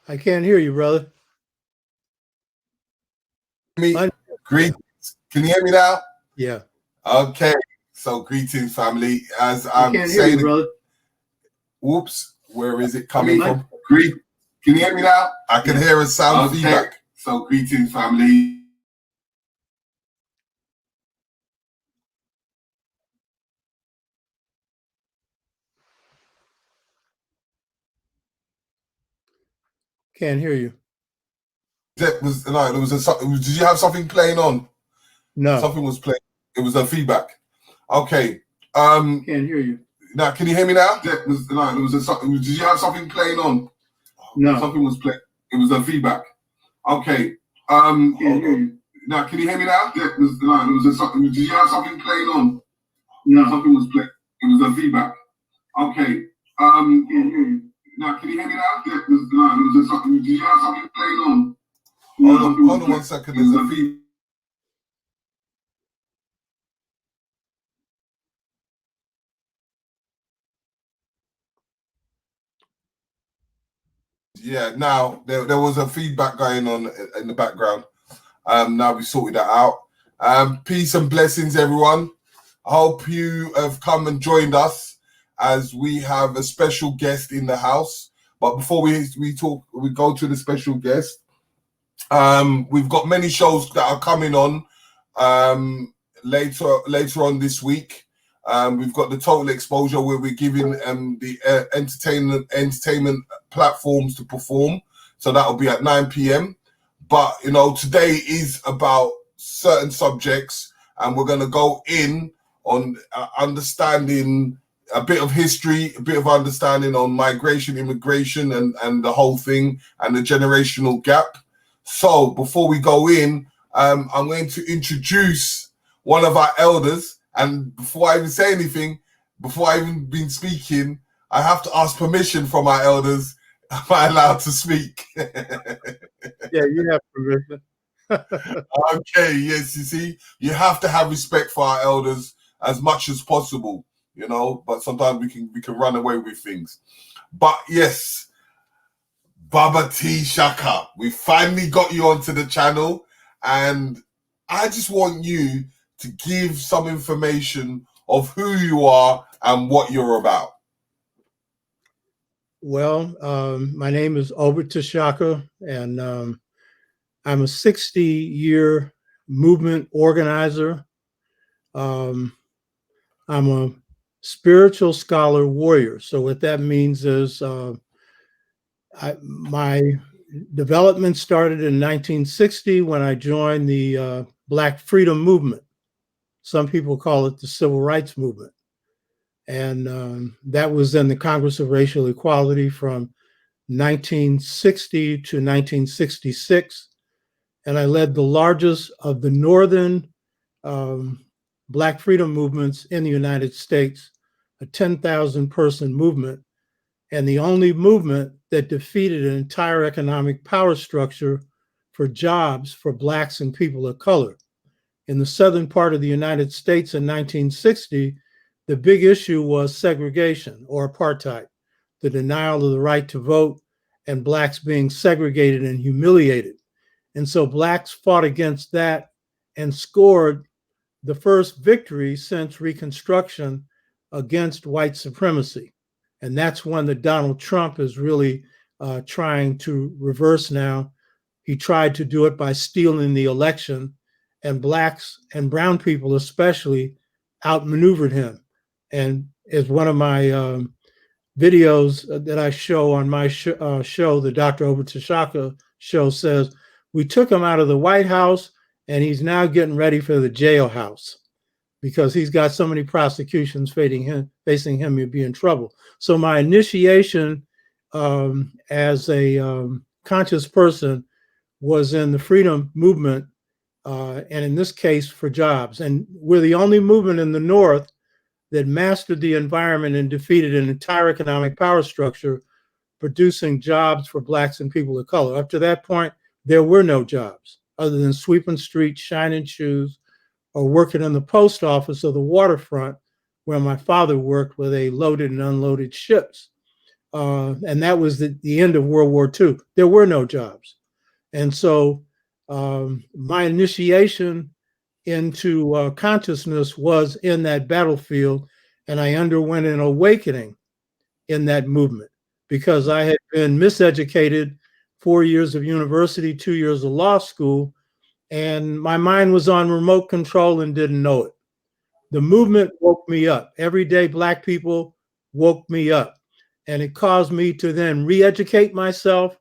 I can't hear you, brother. Greetings. Can you hear me now? Yeah. Okay. So greetings, family. As I can't hear you, brother. Whoops. Where is it coming from? Can you hear me now? I can hear a sound feedback. So greetings, family. Can't hear you. Did you have something playing on? No. Something was playing. It was a feedback. Okay. Can't hear you. Now, can you hear me now? Did you have something playing on? No. Something was playing. It was a feedback. Okay. Can't hear you. Now, can you hear me now? Did you have something playing on? No. Something was playing. It was a feedback. Okay. Can't hear you. Now, can you hear me now? Did you have something playing on? Hold on 1 second. There's a feedback. Yeah, now there was a feedback going on in the background. Now we sorted that out. Peace and blessings, everyone. I hope you have come and joined us as we have a special guest in the house. But before we go to the special guest. We've got many shows that are coming on later on this week. We've got the Total Exposure where we're giving the entertainment platforms to perform. So that'll be at 9 p.m. But, today is about certain subjects and we're going to go in on understanding a bit of history, a bit of understanding on migration, immigration and the whole thing and the generational gap. So before we go in, I'm going to introduce one of our elders. And before I even say anything, before I even been speaking, I have to ask permission from our elders. Am I allowed to speak? Yeah, you have permission. Okay, yes, you see, you have to have respect for our elders as much as possible, but sometimes we can run away with things. But yes, Oba T'Shaka, we finally got you onto the channel, and I just want you to give some information of who you are and what you're about. Well, my name is Oba T'Shaka, and I'm a 60-year movement organizer. I'm a spiritual scholar warrior. So what that means is my development started in 1960 when I joined the Black Freedom Movement. Some people call it the Civil Rights Movement. And that was in the Congress of Racial Equality from 1960 to 1966. And I led the largest of the northern Black freedom movements in the United States, a 10,000 person movement, and the only movement that defeated an entire economic power structure for jobs for Blacks and people of color. In the southern part of the United States in 1960, the big issue was segregation or apartheid, the denial of the right to vote, and Blacks being segregated and humiliated. And so Blacks fought against that and scored the first victory since Reconstruction against white supremacy. And that's one that Donald Trump is really trying to reverse now. He tried to do it by stealing the election, and Blacks and brown people especially outmaneuvered him. And as one of my videos that I show on my show, the Dr. Oba T'Shaka show, says, we took him out of the White House and he's now getting ready for the jailhouse because he's got so many prosecutions facing him, he'd be in trouble. So my initiation as a conscious person was in the freedom movement, and in this case for jobs. And we're the only movement in the North that mastered the environment and defeated an entire economic power structure, producing jobs for Blacks and people of color. Up to that point, there were no jobs other than sweeping streets, shining shoes, or working in the post office or the waterfront, where my father worked, where they loaded and unloaded ships. and that was the end of World War II. There were no jobs. And so my initiation into consciousness was in that battlefield, and I underwent an awakening in that movement because I had been miseducated, 4 years of university, 2 years of law school, and my mind was on remote control and didn't know it. The movement woke me up. Everyday Black people woke me up, and it caused me to then re-educate myself.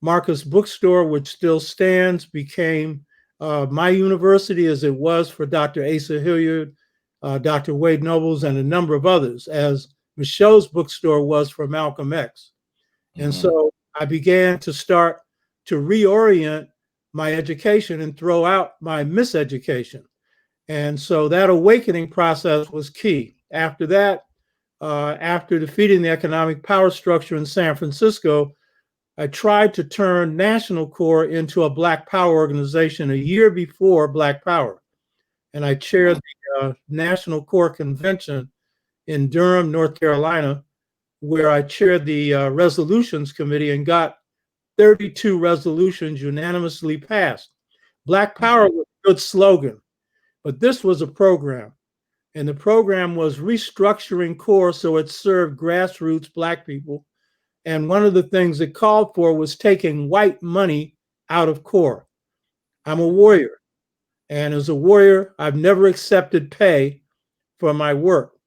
Marcus Bookstore, which still stands, became my university, as it was for Dr. Asa Hilliard, Dr. Wade Nobles, and a number of others, as Michelle's bookstore was for Malcolm X. And so I began to start to reorient my education and throw out my miseducation. And so that awakening process was key. After that, after defeating the economic power structure in San Francisco, I tried to turn National Core into a Black Power organization a year before Black Power. And I chaired the National Core Convention in Durham, North Carolina, where I chaired the resolutions committee and got 32 resolutions unanimously passed. Black Power was a good slogan, but this was a program. And the program was restructuring CORE so it served grassroots Black people. And one of the things it called for was taking white money out of CORE. I'm a warrior. And as a warrior, I've never accepted pay for my work,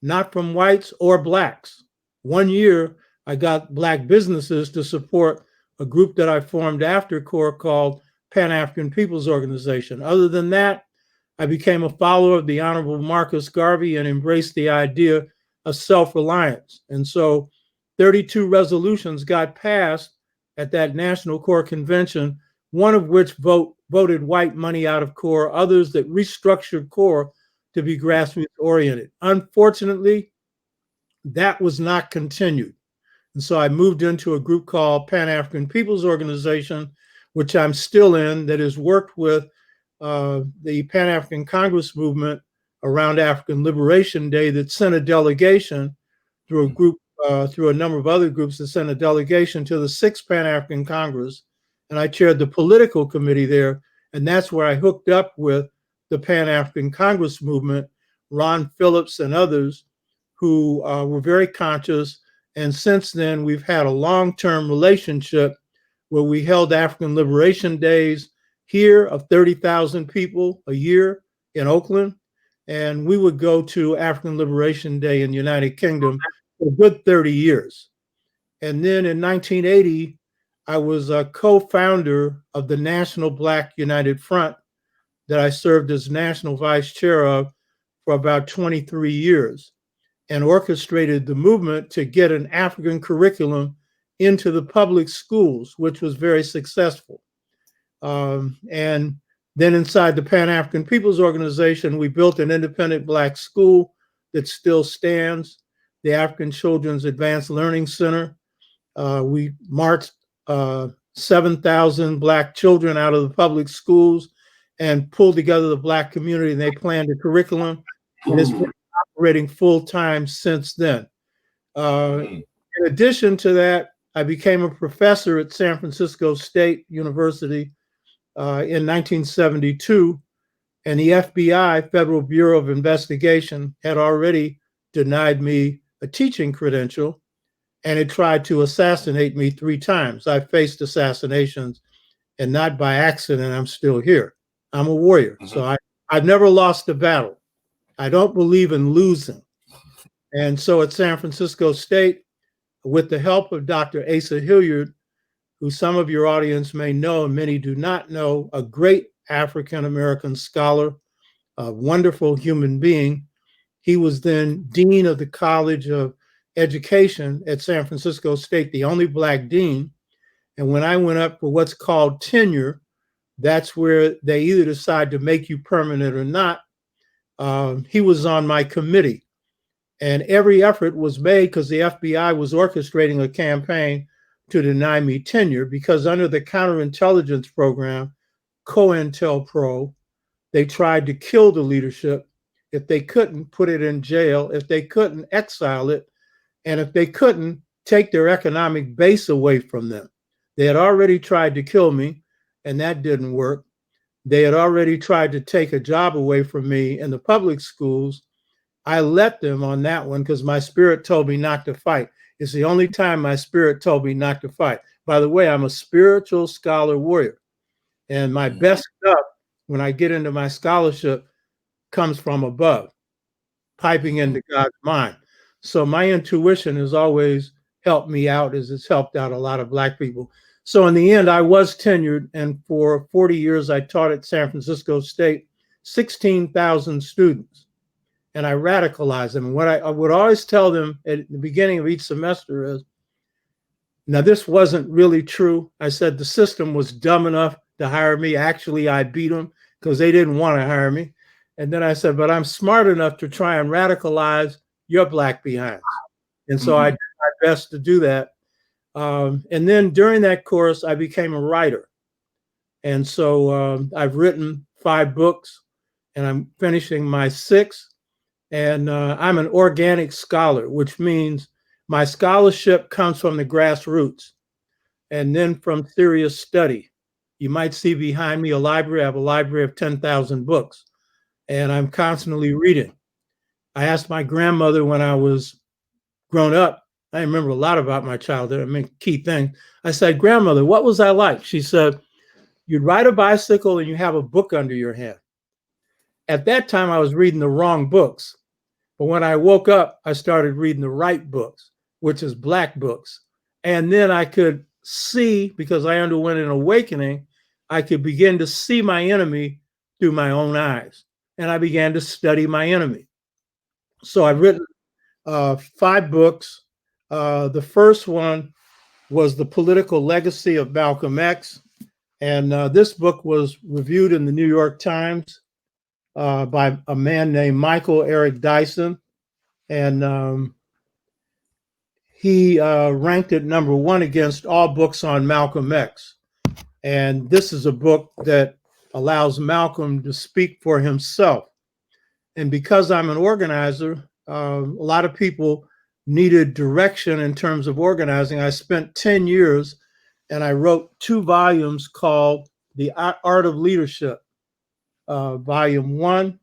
not from whites or Blacks. 1 year, I got Black businesses to support a group that I formed after CORE called Pan-African People's Organization. Other than that, I became a follower of the Honorable Marcus Garvey and embraced the idea of self-reliance. And so 32 resolutions got passed at that National Core Convention, one of which voted white money out of CORE, others that restructured CORE to be grassroots oriented. Unfortunately, that was not continued. And so I moved into a group called Pan-African People's Organization, which I'm still in, that has worked with the Pan-African Congress movement around African Liberation Day, that sent a delegation through a group, through a number of other groups, that sent a delegation to the 6th Pan-African Congress. And I chaired the political committee there. And that's where I hooked up with the Pan-African Congress movement, Ron Phillips and others who were very conscious. And since then, we've had a long-term relationship where we held African Liberation Days here of 30,000 people a year in Oakland. And we would go to African Liberation Day in the United Kingdom for a good 30 years. And then in 1980, I was a co-founder of the National Black United Front that I served as national vice chair of for about 23 years, and orchestrated the movement to get an African curriculum into the public schools, which was very successful. And then inside the Pan-African People's Organization, we built an independent Black school that still stands, the African Children's Advanced Learning Center. We marched 7,000 Black children out of the public schools and pulled together the Black community, and they planned a curriculum. And it's been operating full-time since then. In addition to that, I became a professor at San Francisco State University in 1972, and the FBI, Federal Bureau of Investigation, had already denied me a teaching credential, and it tried to assassinate me 3 times. I faced assassinations, and not by accident, I'm still here. I'm a warrior, so I've never lost a battle. I don't believe in losing. And so at San Francisco State, with the help of Dr. Asa Hilliard, who some of your audience may know and many do not know, a great African-American scholar, a wonderful human being. He was then dean of the College of Education at San Francisco State, the only Black dean. And when I went up for what's called tenure, that's where they either decide to make you permanent or not. He was on my committee. And every effort was made, because the FBI was orchestrating a campaign to deny me tenure, because under the counterintelligence program, COINTELPRO, they tried to kill the leadership if they couldn't put it in jail, if they couldn't exile it, and if they couldn't take their economic base away from them. They had already tried to kill me, and that didn't work. They had already tried to take a job away from me in the public schools. I let them on that one because my spirit told me not to fight. It's the only time my spirit told me not to fight. By the way, I'm a spiritual scholar warrior, and my best stuff when I get into my scholarship comes from above, piping into God's mind. So my intuition has always helped me out, as it's helped out a lot of Black people. So in the end, I was tenured, and for 40 years, I taught at San Francisco State, 16,000 students, and I radicalized them. And what I would always tell them at the beginning of each semester is, now this wasn't really true. I said the system was dumb enough to hire me. Actually, I beat them because they didn't want to hire me. And then I said, but I'm smart enough to try and radicalize your Black behinds. And so I did my best to do that. And then during that course, I became a writer. And so I've written 5 books, and I'm finishing my 6th. And I'm an organic scholar, which means my scholarship comes from the grassroots and then from serious study. You might see behind me a library. I have a library of 10,000 books, and I'm constantly reading. I asked my grandmother when I was grown up, I remember a lot about my childhood, I mean, key thing. I said, grandmother, what was I like? She said, you'd ride a bicycle and you have a book under your hand. At that time, I was reading the wrong books. But when I woke up, I started reading the right books, which is Black books. And then I could see, because I underwent an awakening, I could begin to see my enemy through my own eyes. And I began to study my enemy. So I've written 5 books. The first one was The Political Legacy of Malcolm X. And this book was reviewed in the New York Times by a man named Michael Eric Dyson. And he ranked it number 1 against all books on Malcolm X. And this is a book that allows Malcolm to speak for himself. And because I'm an organizer, a lot of people needed direction in terms of organizing. I spent 10 years and I wrote 2 volumes called The Art of Leadership. Volume 1,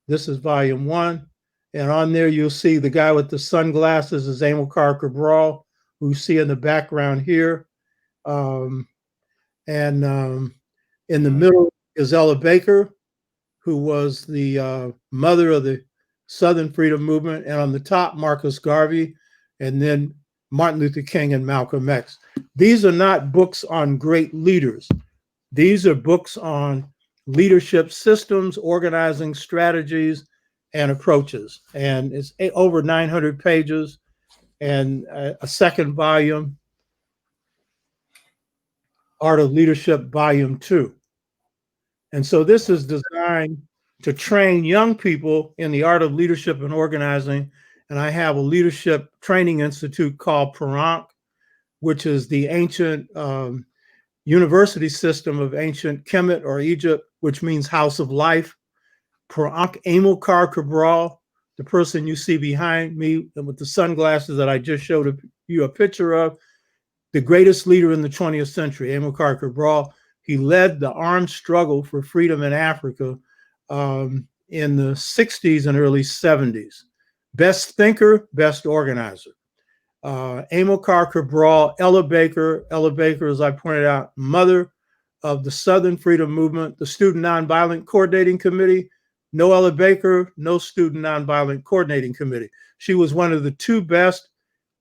this is volume 1. And on there, you'll see the guy with the sunglasses is Amilcar Cabral, who you see in the background here. In the middle is Ella Baker, who was the mother of the Southern Freedom Movement. And on the top, Marcus Garvey, and then Martin Luther King and Malcolm X. These are not books on great leaders. These are books on leadership systems, organizing strategies, and approaches. And it's over 900 pages. And a second volume, Art of Leadership, Volume 2. And so this is designed to train young people in the art of leadership and organizing. And I have a leadership training institute called Parank, which is the ancient university system of ancient Kemet or Egypt, which means house of life. Parank Amilcar Cabral, the person you see behind me with the sunglasses that I just showed you a picture of, the greatest leader in the 20th century, Amilcar Cabral. He led the armed struggle for freedom in Africa in the 60s and early 70s. Best thinker, best organizer. Amilcar Cabral, Ella Baker, as I pointed out, mother of the Southern Freedom Movement, the Student Nonviolent Coordinating Committee. No Ella Baker, no Student Nonviolent Coordinating Committee. She was one of the 2 best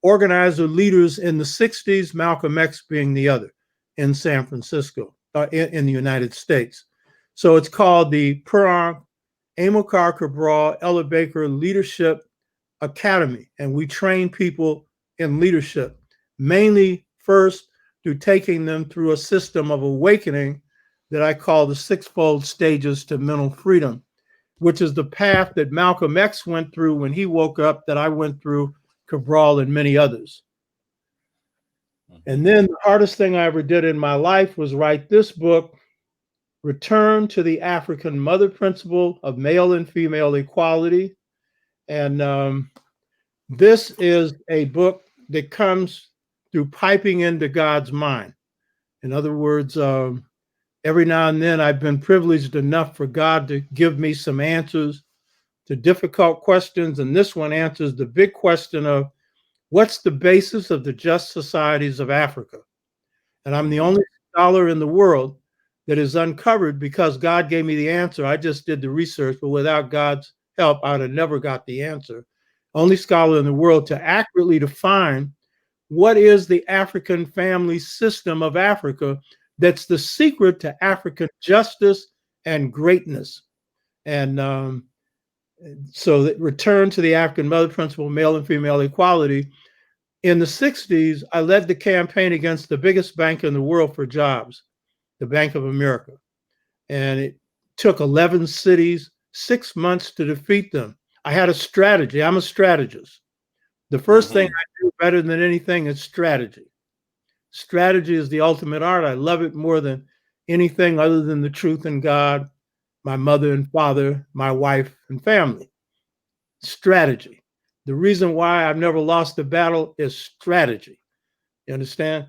organizer leaders in the 60s, Malcolm X being the other in San Francisco, in the United States. So it's called the Parank Amilcar Cabral, Ella Baker Leadership Academy. And we train people in leadership, mainly first through taking them through a system of awakening that I call the 6-fold stages to mental freedom, which is the path that Malcolm X went through when he woke up, that I went through, Cabral and many others. And then the hardest thing I ever did in my life was write this book, Return to the African Mother Principle of Male and Female Equality. And this is a book that comes through piping into God's mind. In other words, every now and then I've been privileged enough for God to give me some answers to difficult questions. And this one answers the big question of what's the basis of the just societies of Africa? And I'm the only scholar in the world that is uncovered because God gave me the answer. I just did the research, but without God's help, I'd have never got the answer. Only scholar in the world to accurately define what is the African family system of Africa that's the secret to African justice and greatness. And so that return to the African mother principle, male and female equality. In the 60s, I led the campaign against the biggest bank in the world for jobs, the Bank of America. And it took 11 cities, 6 months to defeat them. I had a strategy. I'm a strategist. The first thing I do better than anything is strategy. Strategy is the ultimate art. I love it more than anything other than the truth in God, my mother and father, my wife and family. Strategy. The reason why I've never lost a battle is strategy. You understand?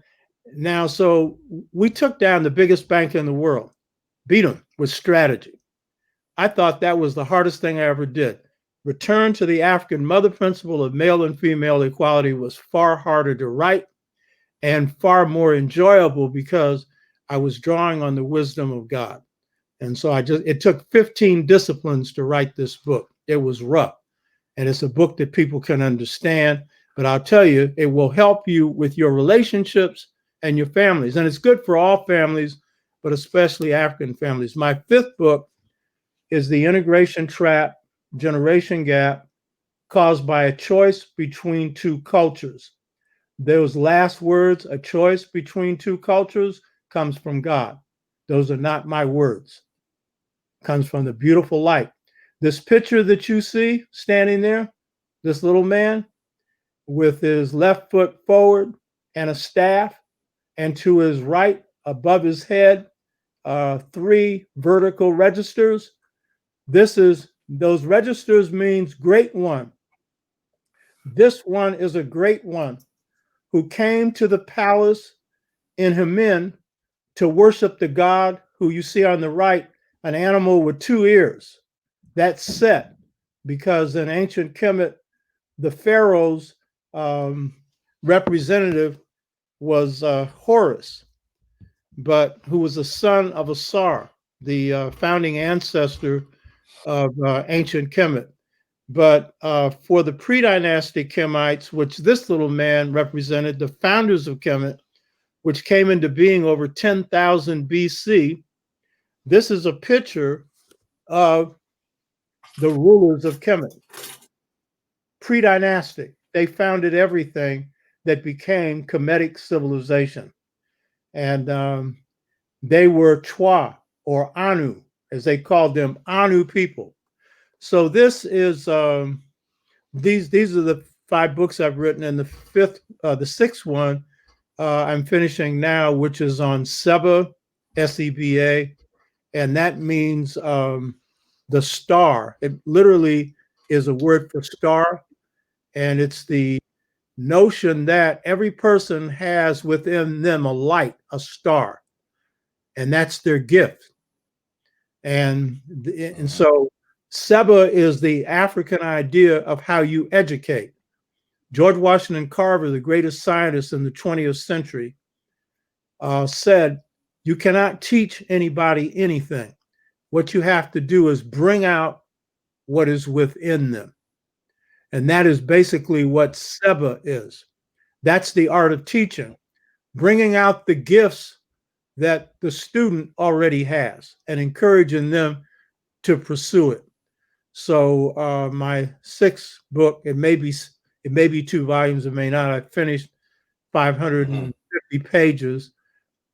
Now, so we took down the biggest bank in the world, beat them with strategy. I thought that was the hardest thing I ever did. Return to the African mother principle of male and female equality was far harder to write and far more enjoyable because I was drawing on the wisdom of God. And so it took 15 disciplines to write this book. It was rough. And it's a book that people can understand. But I'll tell you, it will help you with your relationships and your families. And it's good for all families, but especially African families. My fifth book is The Integration Trap, Generation Gap, Caused by a Choice Between Two Cultures. Those last words, a choice between two cultures, comes from God. Those are not my words. Comes from the beautiful light. This picture that you see standing there, this little man with his left foot forward and a staff, and to his right, above his head, 3 vertical registers. Those registers means great one. This one is a great one who came to the palace in Hemin to worship the god who you see on the right, an animal with 2 ears. That's Set, because in ancient Kemet, the pharaoh's representative was Horus, but who was the son of Asar, the founding ancestor of ancient Kemet. But for the pre-dynastic Kemites, which this little man represented, the founders of Kemet, which came into being over 10,000 BC, this is a picture of the rulers of Kemet. Pre-dynastic, they founded everything that became Kemetic civilization. And they were Twa, or Anu, as they called them, Anu people. So this is, these are the 5 books I've written, and the sixth one I'm finishing now, which is on Seba, S-E-B-A, and that means the star. It literally is a word for star, and it's the notion that every person has within them a light, a star, and that's their gift. And so Seba is the African idea of how you educate. George Washington Carver, the greatest scientist in the 20th century, said, you cannot teach anybody anything. What you have to do is bring out what is within them. And that is basically what Seba is. That's the art of teaching, bringing out the gifts that the student already has and encouraging them to pursue it. So my 6th book, it may be 2 volumes, it may not. I finished 550 pages.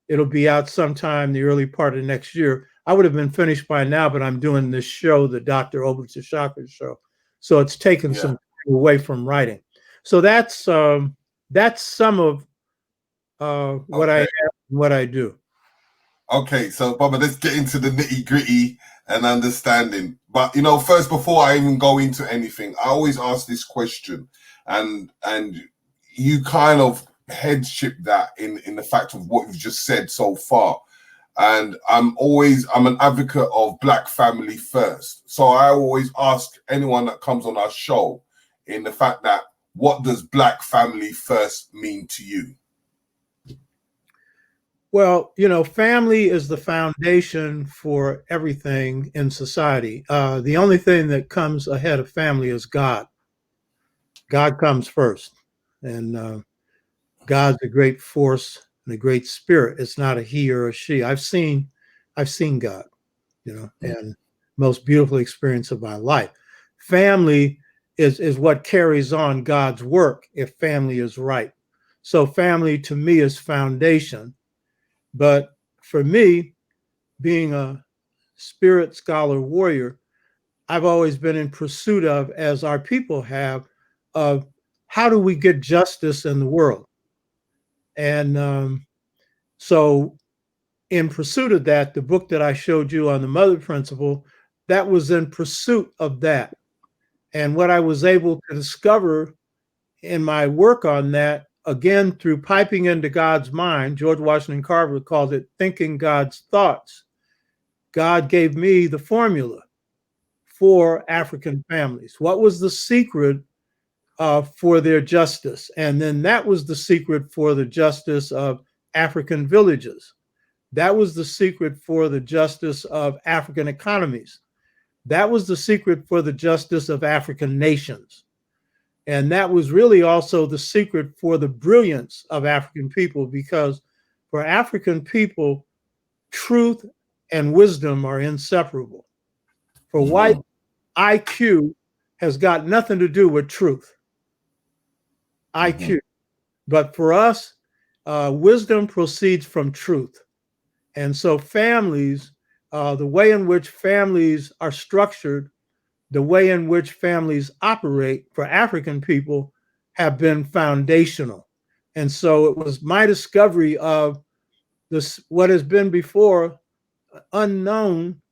It'll be out sometime the early part of next year. I would have been finished by now, but I'm doing this show, the Dr. Oba T'Shaka show. So it's taken some time away from writing. So that's some of what I have and what I do. Okay, so Baba, let's get into the nitty gritty and understanding. But first, before I even go into anything, I always ask this question, and you kind of headship that in the fact of what you've just said so far. And I'm an advocate of Black family first. So I always ask anyone that comes on our show in the fact that, what does Black family first mean to you? Well, family is the foundation for everything in society. The only thing that comes ahead of family is God. God comes first. And God's a great force and a great spirit. It's not a he or a she. I've seen God, and most beautiful experience of my life. Family is what carries on God's work if family is right. So family to me is foundation. But for me, being a spirit scholar warrior, I've always been in pursuit of, as our people have, of how do we get justice in the world? And so in pursuit of that, the book that I showed you on the mother principle, that was in pursuit of that. And what I was able to discover in my work on that, again, through piping into God's mind, George Washington Carver called it thinking God's thoughts. God gave me the formula for African families. What was the secret for their justice? And then that was the secret for the justice of African villages. That was the secret for the justice of African economies. That was the secret for the justice of African nations. And that was really also the secret for the brilliance of African people, because for African people, truth and wisdom are inseparable. For white, IQ has got nothing to do with truth. IQ. But for us, wisdom proceeds from truth. And so families, the way in which families are structured, the way in which families operate for African people have been foundational. And so it was my discovery of this, what has been before unknown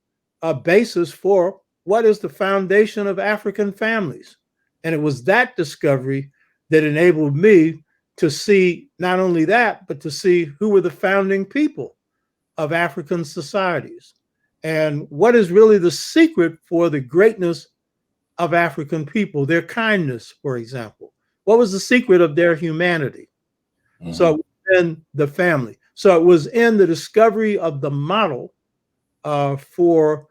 basis for what is the foundation of African families. And it was that discovery that enabled me to see not only that, but to see who were the founding people of African societies. And what is really the secret for the greatness of African people, their kindness, for example. What was the secret of their humanity? So in the family. So it was in the discovery of the model for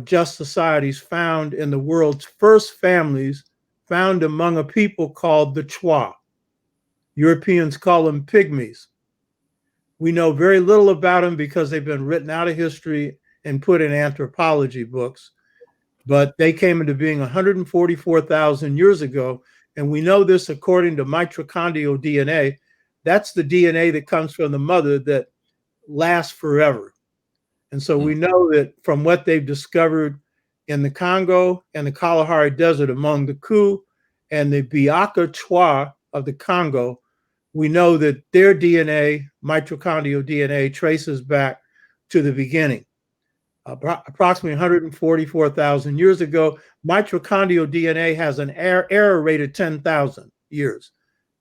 just societies found in the world's first families, found among a people called the Chwa. Europeans call them pygmies. We know very little about them because they've been written out of history and put in anthropology books. But they came into being 144,000 years ago. And we know this according to mitochondrial DNA. That's the DNA that comes from the mother that lasts forever. And so we know that from what they've discovered in the Congo and the Kalahari Desert among the Ku and the Biaka Chwa of the Congo, we know that their DNA, mitochondrial DNA, traces back to the beginning. Approximately 144,000 years ago, mitochondrial DNA has an error rate of 10,000 years,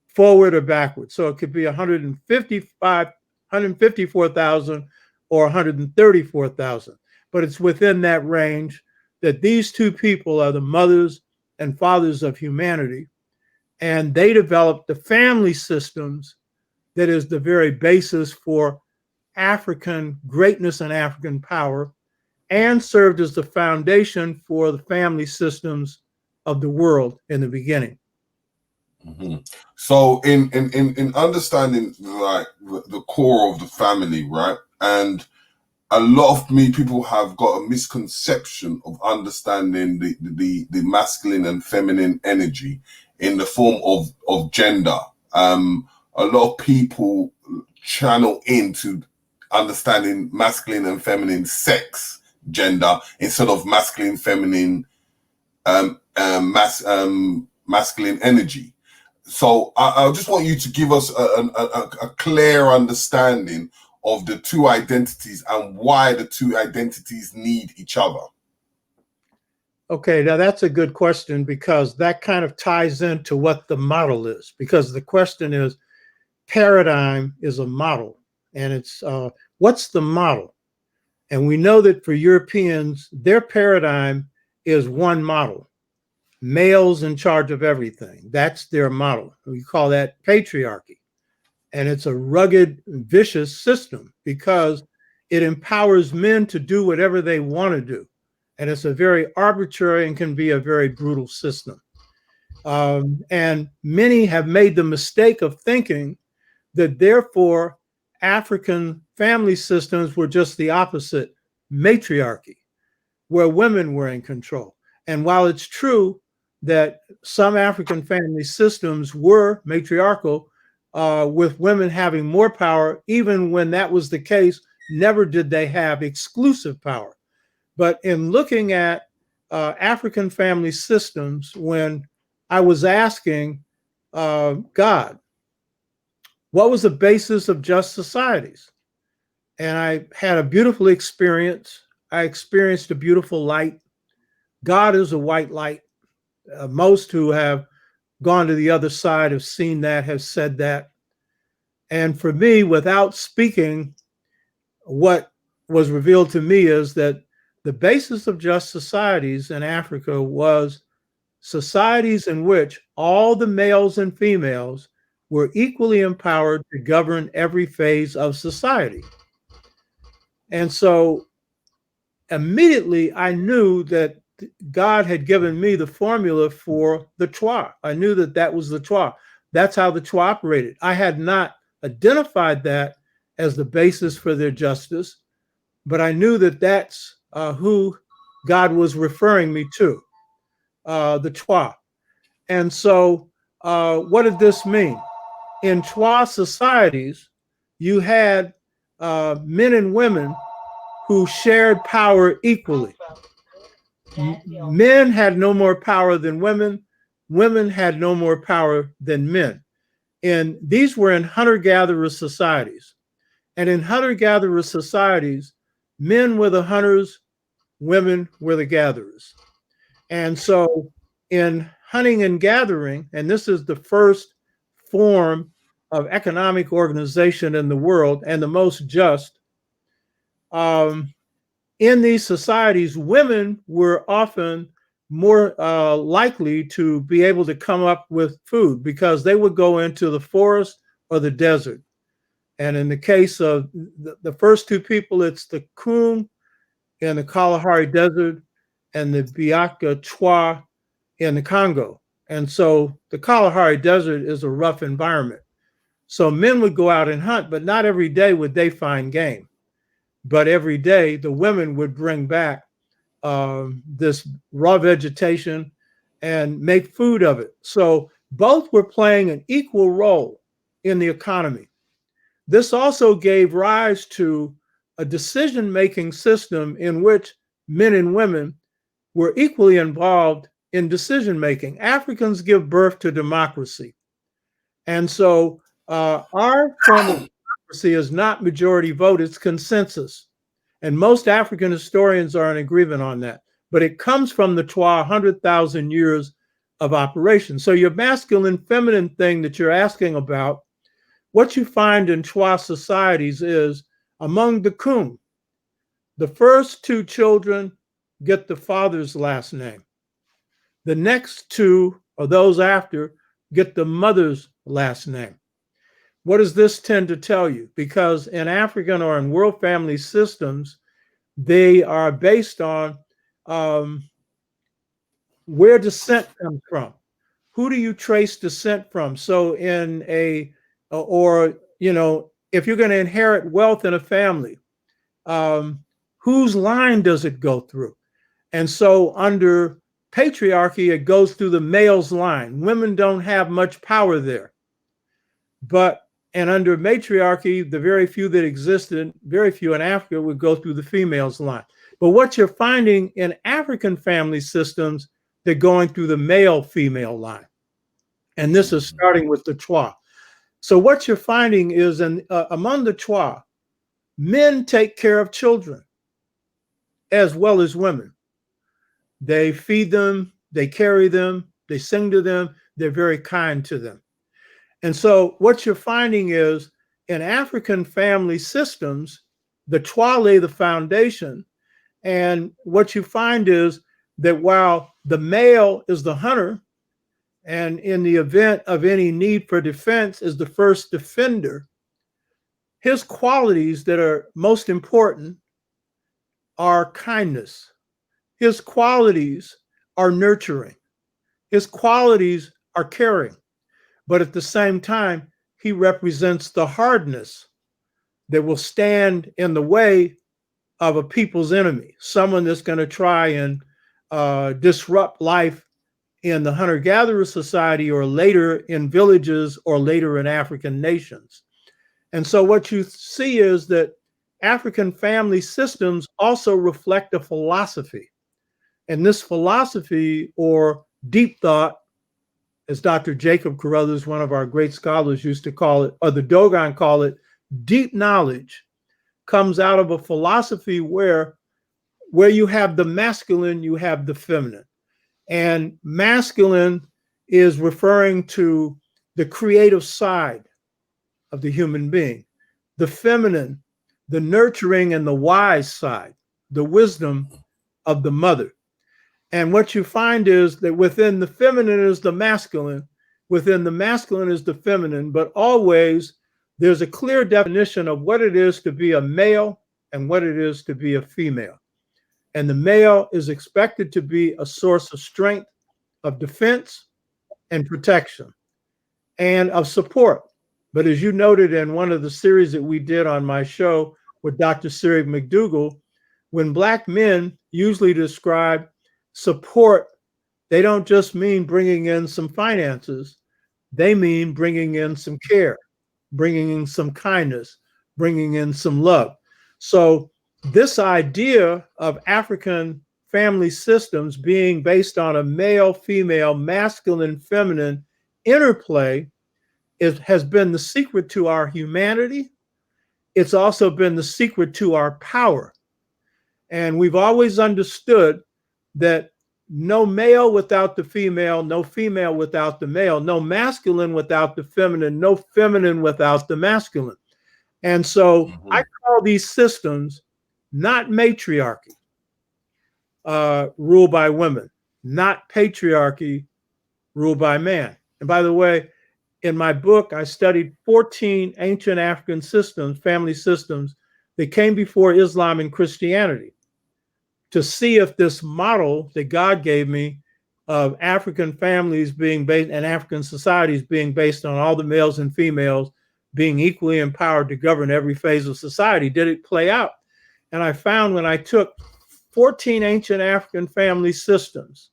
forward or backward. So it could be 154,000 or 134,000. But it's within that range that these two people are the mothers and fathers of humanity. And they developed the family systems that is the very basis for African greatness and African power, and served as the foundation for the family systems of the world in the beginning. So in understanding like the core of the family, right? And a lot of people have got a misconception of understanding the masculine and feminine energy in the form of gender. A lot of people channel into understanding masculine and feminine sex, gender, instead of masculine, feminine, masculine energy. So I just want you to give us a clear understanding of the two identities and why the two identities need each other. Okay, now that's a good question, because that kind of ties into what the model is. Because the question is, paradigm is a model, and it's what's the model? And we know that for Europeans, their paradigm is one model: males in charge of everything. That's their model. We call that patriarchy. And it's a rugged, vicious system because it empowers men to do whatever they want to do. And it's a very arbitrary and can be a very brutal system. And many have made the mistake of thinking that therefore African family systems were just the opposite, matriarchy, where women were in control. And while it's true that some African family systems were matriarchal, with women having more power, even when that was the case, never did they have exclusive power. But in looking at African family systems, when I was asking God, what was the basis of just societies? And I had a beautiful experience. I experienced a beautiful light. God is a white light. Most who have gone to the other side have seen that, have said that. And for me, without speaking, what was revealed to me is that the basis of just societies in Africa was societies in which all the males and females were equally empowered to govern every phase of society. And so immediately I knew that God had given me the formula for the Twa. I knew that that was the Twa. That's how the Twa operated. I had not identified that as the basis for their justice, but I knew that that's who God was referring me to, the Twa. And so what did this mean? In Twa societies, you had men and women who shared power equally. Men had no more power than women. Women had no more power than men. And these were in hunter-gatherer societies. And in hunter-gatherer societies, men were the hunters, women were the gatherers. And so in hunting and gathering, and this is the first form of economic organization in the world and the most just, in these societies, women were often more likely to be able to come up with food because they would go into the forest or the desert. And in the case of the first two people, it's the Kung in the Kalahari Desert and the Biaka Twa in the Congo. And so the Kalahari Desert is a rough environment. So men would go out and hunt, but not every day would they find game. But every day the women would bring back this raw vegetation and make food of it. So both were playing an equal role in the economy. This also gave rise to a decision-making system in which men and women were equally involved in decision-making. Africans give birth to democracy. And so our form of democracy is not majority vote, it's consensus. And most African historians are in agreement on that. But it comes from the Twa 100,000 years of operation. So your masculine feminine thing that you're asking about, what you find in Twa societies is among the Kung, the first two children get the father's last name. The next two, or those after, get the mother's last name. What does this tend to tell you? Because in African or in world family systems, they are based on where descent comes from. Who do you trace descent from? So in a, or, you know, if you're going to inherit wealth in a family, whose line does it go through? And so under patriarchy, it goes through the male's line. Women don't have much power there. And under matriarchy, the very few that existed, very few in Africa, would go through the female's line. But what you're finding in African family systems, they're going through the male-female line. And this is starting with the Twa. So what you're finding is among the Twa, men take care of children as well as women. They feed them, they carry them, they sing to them, they're very kind to them. And so what you're finding is in African family systems, the Twa lay the foundation. And what you find is that while the male is the hunter, and in the event of any need for defense is the first defender, his qualities that are most important are kindness. His qualities are nurturing. His qualities are caring. But at the same time, he represents the hardness that will stand in the way of a people's enemy, someone that's going to try and disrupt life in the hunter-gatherer society, or later in villages, or later in African nations. And so what you see is that African family systems also reflect a philosophy. And this philosophy, or deep thought, as Dr. Jacob Carruthers, one of our great scholars, used to call it, or the Dogon call it, deep knowledge, comes out of a philosophy where you have the masculine, you have the feminine. And masculine is referring to the creative side of the human being. The feminine, the nurturing and the wise side, the wisdom of the mother. And what you find is that within the feminine is the masculine, within the masculine is the feminine, but always there's a clear definition of what it is to be a male and what it is to be a female. And the male is expected to be a source of strength, of defense and protection, and of support. But as you noted in one of the series that we did on my show with Dr. Sirig McDougall, when Black men usually describe support, they don't just mean bringing in some finances, they mean bringing in some care, bringing in some kindness, bringing in some love. So this idea of African family systems being based on a male, female, masculine, feminine interplay has been the secret to our humanity. It's also been the secret to our power. And we've always understood that no male without the female, no female without the male, no masculine without the feminine, no feminine without the masculine. And so I call these systems not matriarchy, ruled by women, not patriarchy, ruled by man. And by the way, in my book, I studied 14 ancient African systems, family systems, that came before Islam and Christianity, to see if this model that God gave me of African families being based and African societies being based on all the males and females being equally empowered to govern every phase of society, did it play out? And I found when I took 14 ancient African family systems,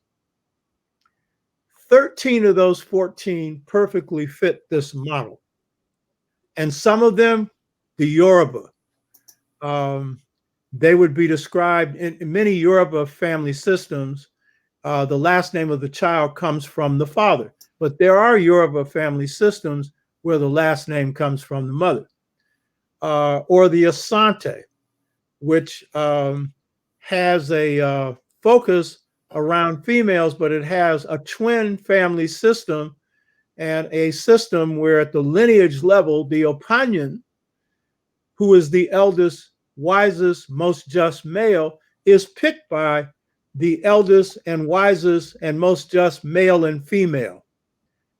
13 of those 14 perfectly fit this model. And some of them, the Yoruba, they would be described in many Yoruba family systems. The last name of the child comes from the father, but there are Yoruba family systems where the last name comes from the mother. Or the Asante, which has a focus around females, but it has a twin family system and a system where at the lineage level, the Opanyan, who is the eldest, wisest, most just male, is picked by the eldest and wisest and most just male and female,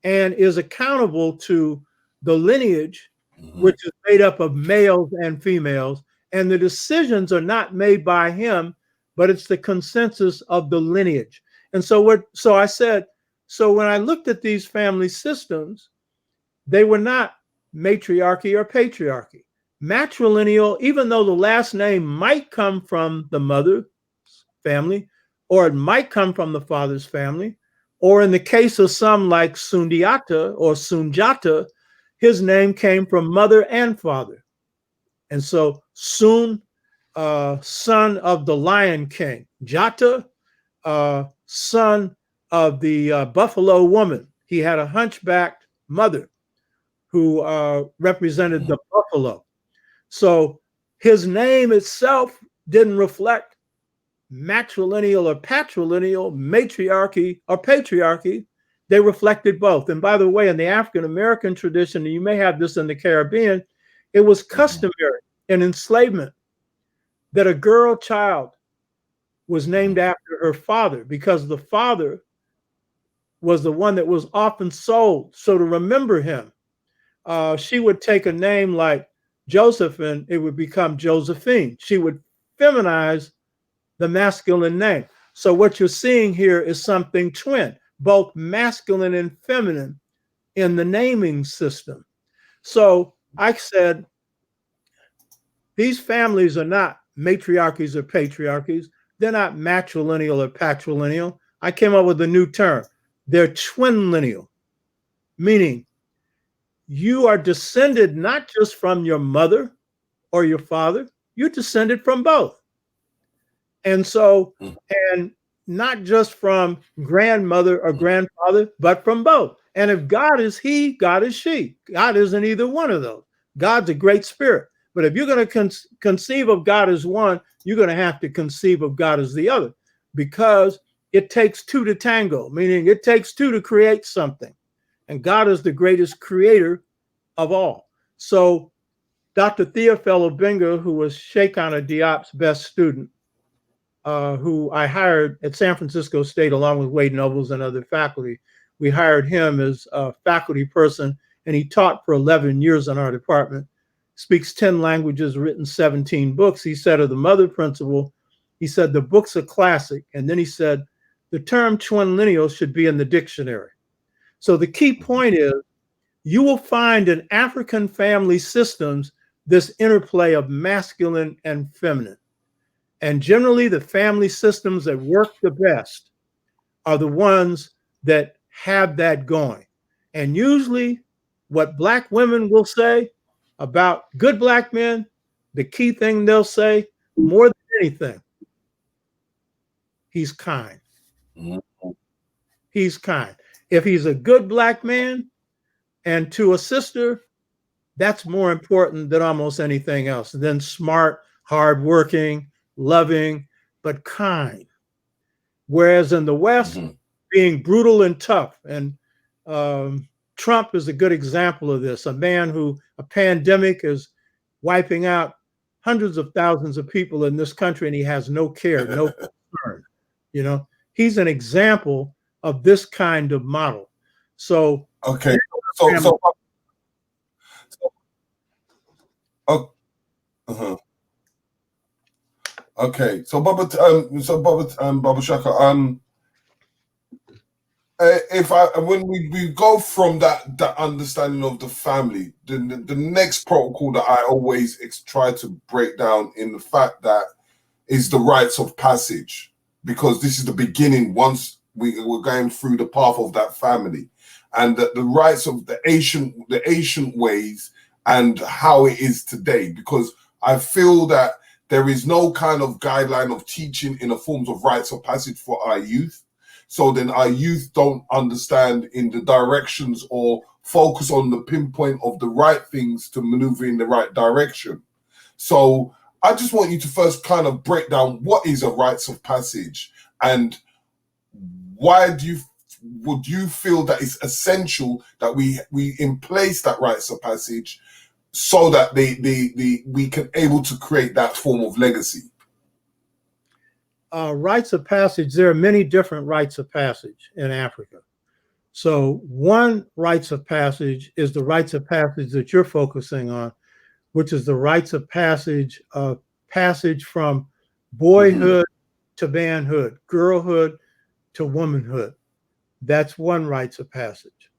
and is accountable to the lineage, which is made up of males and females. And the decisions are not made by him, but it's the consensus of the lineage. And so I said, so when I looked at these family systems, they were not matriarchy or patriarchy. Matrilineal, even though the last name might come from the mother's family, or it might come from the father's family, or in the case of some like Sundiata or Sunjata, his name came from mother and father. And so Sun, son of the Lion King, Jata, son of the buffalo woman. He had a hunchbacked mother who represented the buffalo. So his name itself didn't reflect matrilineal or patrilineal, matriarchy or patriarchy, they reflected both. And by the way, in the African American tradition, and you may have this in the Caribbean, it was customary in enslavement that a girl child was named after her father, because the father was the one that was often sold. So to remember him, she would take a name like Joseph and it would become Josephine. She would feminize the masculine name. So what you're seeing here is something twin, both masculine and feminine in the naming system. So I said, these families are not matriarchies or patriarchies. They're not matrilineal or patrilineal. I came up with a new term. They're twin lineal, meaning you are descended not just from your mother or your father, you're descended from both. And so, and not just from grandmother or grandfather, but from both. And if God is he, God is she. God isn't either one of those. God's a great spirit. But if you're going to conceive of God as one, you're going to have to conceive of God as the other, because it takes two to tango, meaning it takes two to create something. And God is the greatest creator of all. So Dr. Theophilo Benga, who was Shekinah Diop's best student, who I hired at San Francisco State along with Wade Nobles and other faculty, we hired him as a faculty person, and he taught for 11 years in our department, speaks 10 languages, written 17 books. He said of the mother principle, he said, the book's a classic. And then he said, the term twin lineal should be in the dictionary. So the key point is, you will find in African family systems this interplay of masculine and feminine. And generally the family systems that work the best are the ones that have that going. And usually what Black women will say about good Black men, the key thing they'll say more than anything, he's kind. He's kind. If he's a good Black man, and to a sister, that's more important than almost anything else. Then smart, hardworking, loving, but kind. Whereas in the West, being brutal and tough. And Trump is a good example of this. A pandemic is wiping out hundreds of thousands of people in this country, and he has no care, no concern. You know, he's an example of this kind of model. So okay, okay, so Baba T'Shaka, when we go from that understanding of the family, the next protocol that I always try to break down in the fact that is the rites of passage, because this is the beginning. Once we're going through the path of that family, and the rites of the ancient ways and how it is today, because I feel that there is no kind of guideline of teaching in the forms of rites of passage for our youth. So then our youth don't understand in the directions or focus on the pinpoint of the right things to maneuver in the right direction. So I just want you to first kind of break down what is a rites of passage, and why would you feel that it's essential that we in place that rites of passage so that we can able to create that form of legacy? Rites of passage, there are many different rites of passage in Africa. So one rites of passage is the rites of passage that you're focusing on, which is the rites of passage from boyhood to manhood, girlhood to womanhood. That's one rites of passage.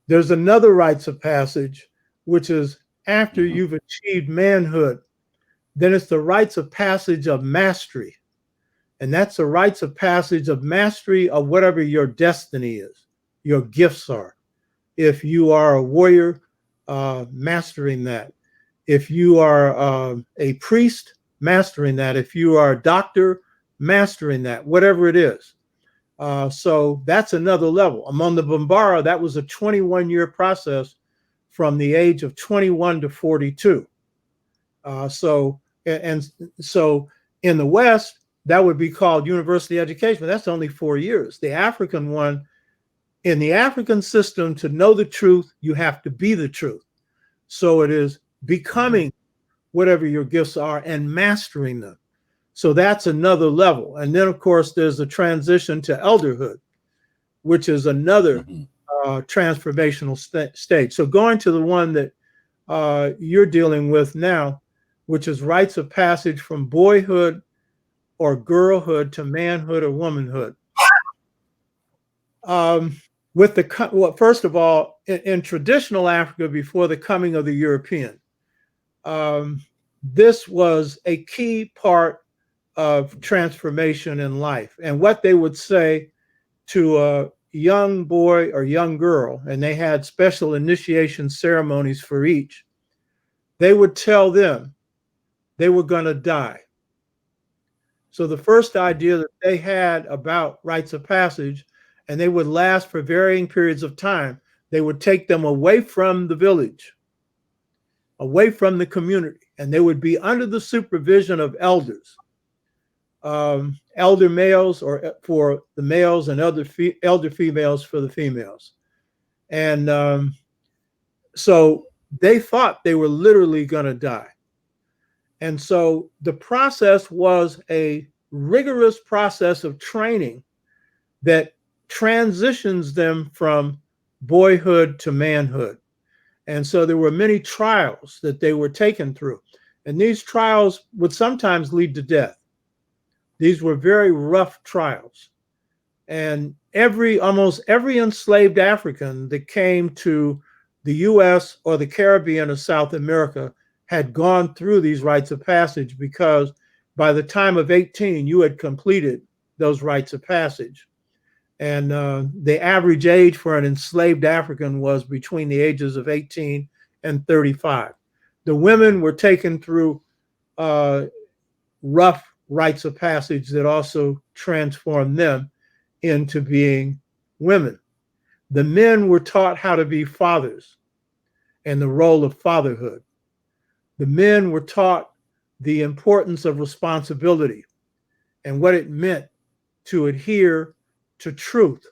There's another rites of passage, which is after you've achieved manhood, then it's the rites of passage of mastery. And that's the rites of passage of mastery of whatever your destiny is, your gifts are. If you are a warrior, mastering that. If you are a priest, mastering that. If you are a doctor, mastering that, whatever it is. So that's another level. Among the Bambara, that was a 21-year process from the age of 21 to 42. So in the West, that would be called university education, but that's only 4 years. The African one, in the African system, to know the truth, you have to be the truth. So it is becoming whatever your gifts are and mastering them. So that's another level. And then, of course, there's the transition to elderhood, which is another transformational stage. So going to the one that you're dealing with now, which is rites of passage from boyhood or girlhood to manhood or womanhood. With the well, first of all, in traditional Africa before the coming of the European, this was a key part of transformation in life. And what they would say to a young boy or young girl, and they had special initiation ceremonies for each, they would tell them they were going to die. So the first idea that they had about rites of passage, and they would last for varying periods of time, they would take them away from the village, away from the community, and they would be under the supervision of elders, elder males or for the males and elder females for the females. And so they thought they were literally going to die. And so the process was a rigorous process of training that transitions them from boyhood to manhood. And so there were many trials that they were taken through. And these trials would sometimes lead to death. These were very rough trials. And almost every enslaved African that came to the US or the Caribbean or South America had gone through these rites of passage, because by the time of 18, you had completed those rites of passage. And the average age for an enslaved African was between the ages of 18 and 35. The women were taken through rough rites of passage that also transformed them into being women. The men were taught how to be fathers and the role of fatherhood. The men were taught the importance of responsibility and what it meant to adhere to truth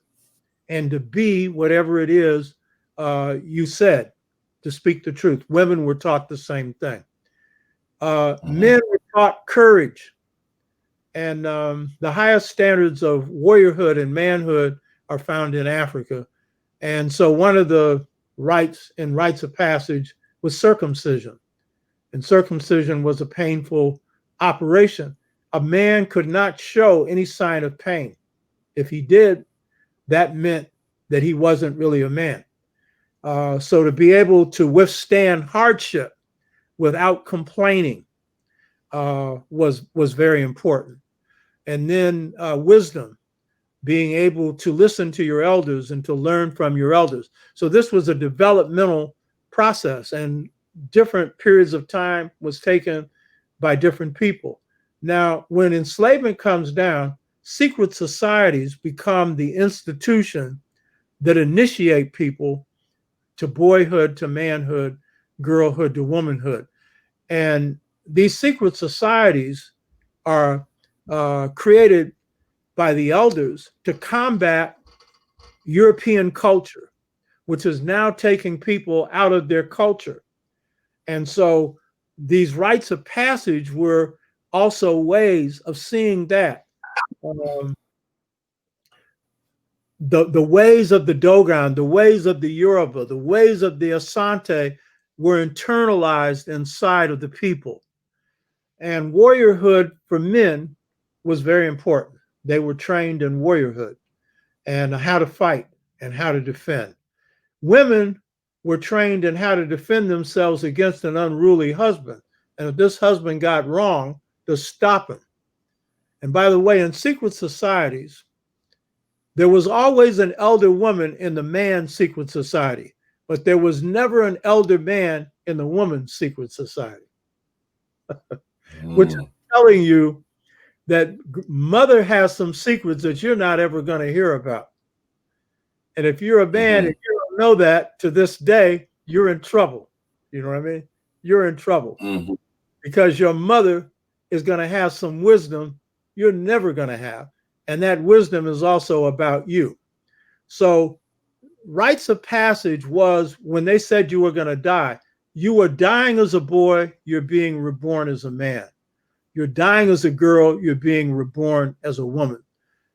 and to be whatever it is you said, to speak the truth. Women were taught the same thing. Men were taught courage, and the highest standards of warriorhood and manhood are found in Africa. And so one of the rites of passage was circumcision. And circumcision was a painful operation. A man could not show any sign of pain. If he did, that meant that he wasn't really a man. So to be able to withstand hardship without complaining was very important. And then wisdom, being able to listen to your elders and to learn from your elders. So this was a developmental process, and different periods of time was taken by different people. Now, when enslavement comes down, secret societies become the institution that initiate people to boyhood, to manhood, girlhood, to womanhood. And these secret societies are created by the elders to combat European culture, which is now taking people out of their culture. And so these rites of passage were also ways of seeing that. The ways of the Dogon, the ways of the Yoruba, the ways of the Asante were internalized inside of the people. And warriorhood for men was very important. They were trained in warriorhood and how to fight and how to defend. Women were trained in how to defend themselves against an unruly husband. And if this husband got wrong, to stop him. And by the way, in secret societies, there was always an elder woman in the man's secret society, but there was never an elder man in the woman's secret society, which is telling you that mother has some secrets that you're not ever going to hear about. And if you're a man and you don't know that to this day, you're in trouble. You know what I mean? You're in trouble because your mother is going to have some wisdom you're never going to have. And that wisdom is also about you. So rites of passage was when they said you were going to die, you were dying as a boy, you're being reborn as a man. You're dying as a girl, you're being reborn as a woman.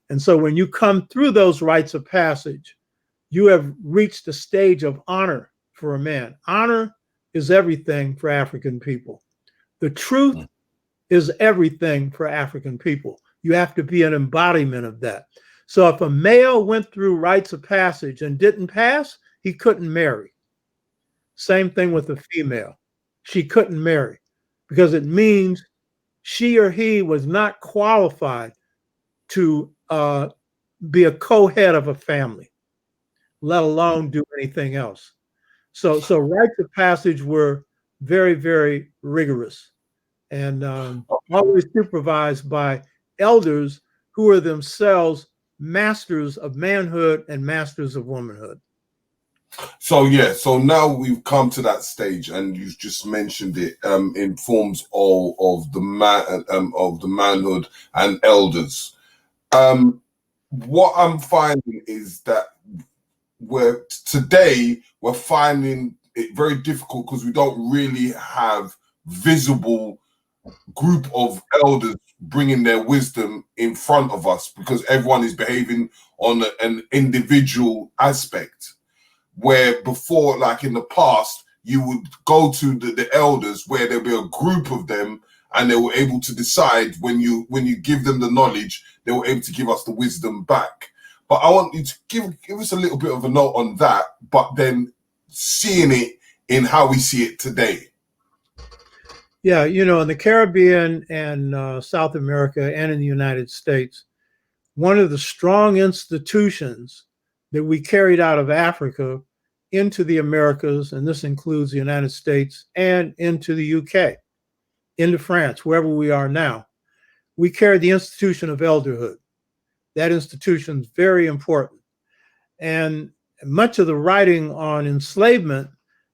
And so when you come through those rites of passage, you have reached a stage of honor for a man. Honor is everything for African people. The truth is everything for African people. You have to be an embodiment of that. So if a male went through rites of passage and didn't pass, he couldn't marry. Same thing with a female. She couldn't marry because it means she or he was not qualified to be a co-head of a family, let alone do anything else. So rites of passage were very, very rigorous and always supervised by elders who are themselves masters of manhood and masters of womanhood. So yeah, so now we've come to that stage, and you've just mentioned it in forms of the manhood and elders. What I'm finding is that we're finding it very difficult because we don't really have visible group of elders bringing their wisdom in front of us, because everyone is behaving on an individual aspect. Where before, like in the past, you would go to the elders where there'll be a group of them and they were able to decide when you give them the knowledge, they were able to give us the wisdom back. But I want you to give us a little bit of a note on that, but then seeing it in how we see it today. Yeah, in the Caribbean and South America and in the United States, one of the strong institutions that we carried out of Africa into the Americas, and this includes the United States and into the UK, into France, wherever we are now, we carried the institution of elderhood. That institution is very important. And much of the writing on enslavement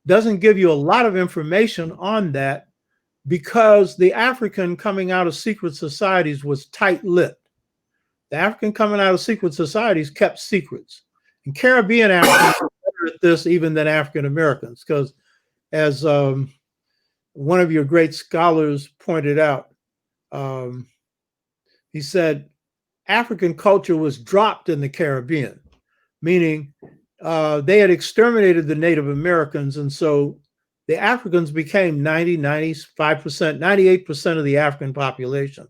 doesn't give you a lot of information on that because the African coming out of secret societies was tight-lipped. The African coming out of secret societies kept secrets. And Caribbean Africans are better at this even than African Americans, because as one of your great scholars pointed out, he said, African culture was dropped in the Caribbean, meaning they had exterminated the Native Americans. And so the Africans became 90, 95%, 98% of the African population.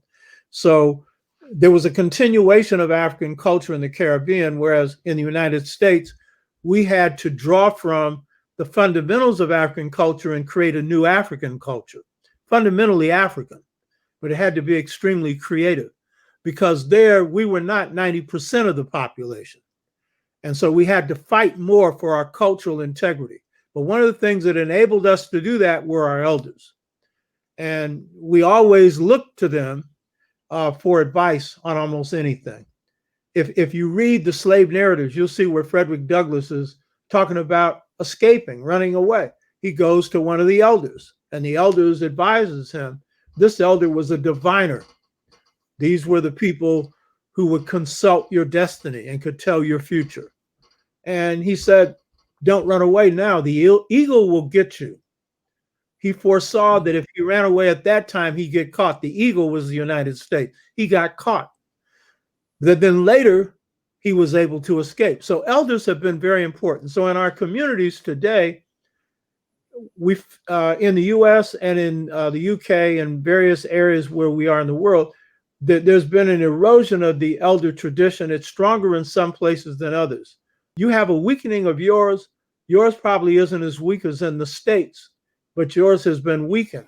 So there was a continuation of African culture in the Caribbean, whereas in the United States, we had to draw from the fundamentals of African culture and create a new African culture, fundamentally African, but it had to be extremely creative because there we were not 90% of the population. And so we had to fight more for our cultural integrity. But one of the things that enabled us to do that were our elders. And we always looked to them for advice on almost anything. If you read the slave narratives, you'll see where Frederick Douglass is talking about escaping, running away. He goes to one of the elders, and the elders advises him. This elder was a diviner. These were the people who would consult your destiny and could tell your future. And he said, don't run away now. The eagle will get you. He foresaw that if he ran away at that time, he'd get caught. The eagle was the United States. He got caught. Then later, he was able to escape. So elders have been very important. So in our communities today, we've in the US and in the UK and various areas where we are in the world, there's been an erosion of the elder tradition. It's stronger in some places than others. You have a weakening of yours. Yours probably isn't as weak as in the States, but yours has been weakened.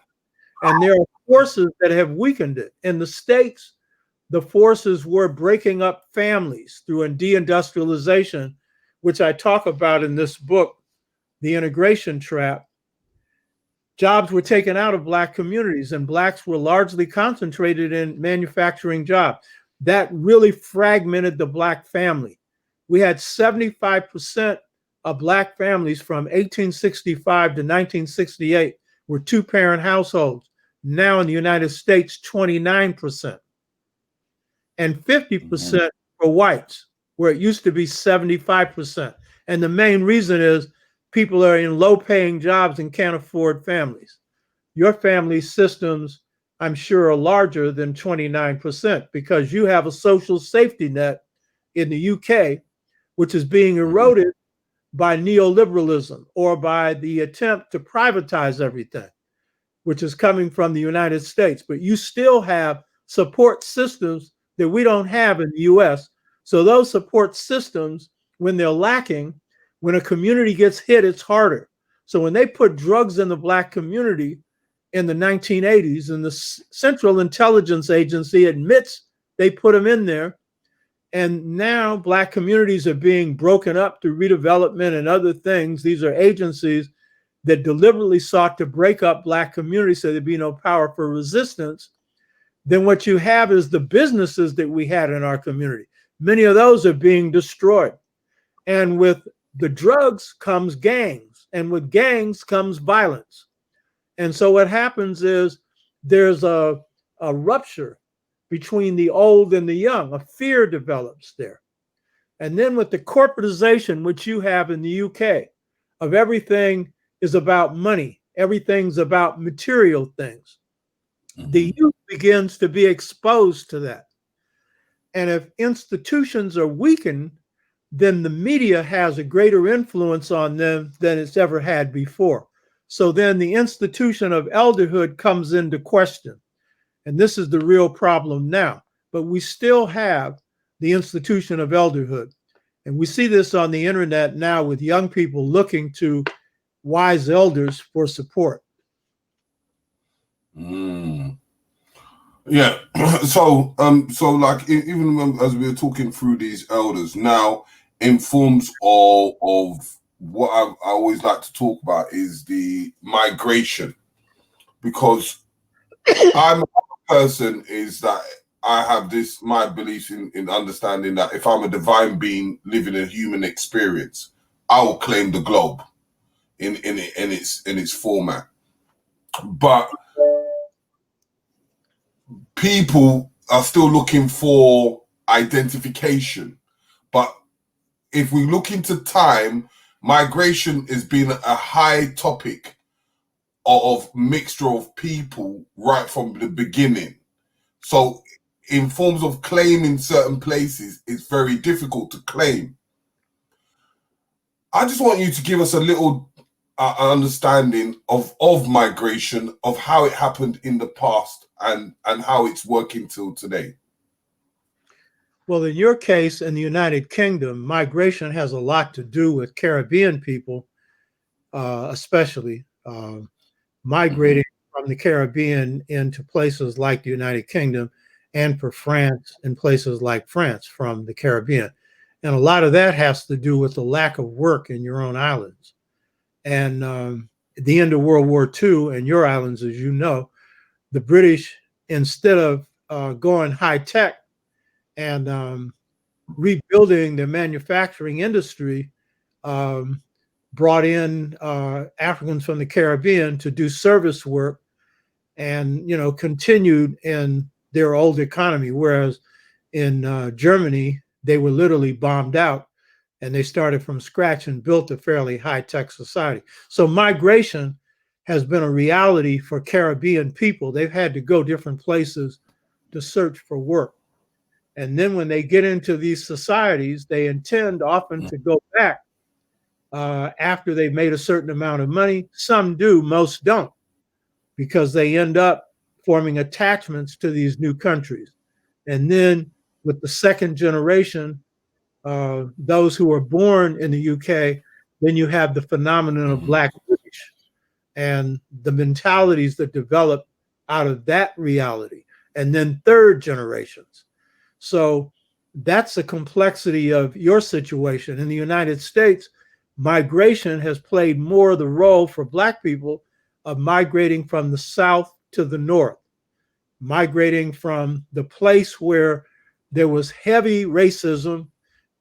And there are forces that have weakened it. In the States, the forces were breaking up families through a deindustrialization, which I talk about in this book, The Integration Trap. Jobs were taken out of Black communities, and Blacks were largely concentrated in manufacturing jobs. That really fragmented the Black family. We had 75% of Black families from 1865 to 1968 were two-parent households. Now in the United States, 29%. and 50% for whites, where it used to be 75%. And the main reason is people are in low-paying jobs and can't afford families. Your family systems, I'm sure, are larger than 29% because you have a social safety net in the UK, which is being eroded by neoliberalism or by the attempt to privatize everything, which is coming from the United States. But you still have support systems that we don't have in the US. So those support systems, when they're lacking, when a community gets hit, it's harder. So when they put drugs in the Black community in the 1980s, and the Central Intelligence Agency admits they put them in there, and now Black communities are being broken up through redevelopment and other things. These are agencies that deliberately sought to break up Black communities so there'd be no power for resistance. Then what you have is the businesses that we had in our community. Many of those are being destroyed. And with the drugs comes gangs, and with gangs comes violence. And so what happens is there's a rupture between the old and the young. A fear develops there. And then with the corporatization, which you have in the UK, of everything is about money, everything's about material things. The youth begins to be exposed to that. And if institutions are weakened, then the media has a greater influence on them than it's ever had before. So then the institution of elderhood comes into question. And this is the real problem now. But we still have the institution of elderhood. And we see this on the internet now with young people looking to wise elders for support. Yeah. So like even as we were talking through these elders now, in forms of what I always like to talk about is the migration, because I'm a person is that I have my belief in understanding that if I'm a divine being living a human experience, I will claim the globe in its format. But people are still looking for identification. But if we look into time, migration has been a high topic of mixture of people right from the beginning. So in forms of claiming certain places, it's very difficult to claim. I just want you to give us a little understanding of migration, of how it happened in the past and how it's working till today. Well, in your case, in the United Kingdom, migration has a lot to do with Caribbean people, especially migrating from the Caribbean into places like the United Kingdom, and for France in places like France from the Caribbean. And a lot of that has to do with the lack of work in your own islands. And at the end of World War II, and your islands, as you know, the British, instead of going high tech and rebuilding the manufacturing industry, brought in Africans from the Caribbean to do service work, and continued in their old economy. Whereas in Germany, they were literally bombed out, and they started from scratch and built a fairly high-tech society. So migration has been a reality for Caribbean people. They've had to go different places to search for work. And then when they get into these societies, they intend often to go back after they've made a certain amount of money. Some do, most don't, because they end up forming attachments to these new countries. And then with the second generation, those who are born in the UK, then you have the phenomenon of Black British and the mentalities that develop out of that reality. And then third generations. So that's the complexity of your situation. In the United States, migration has played more the role for Black people of migrating from the South to the North, migrating from the place where there was heavy racism,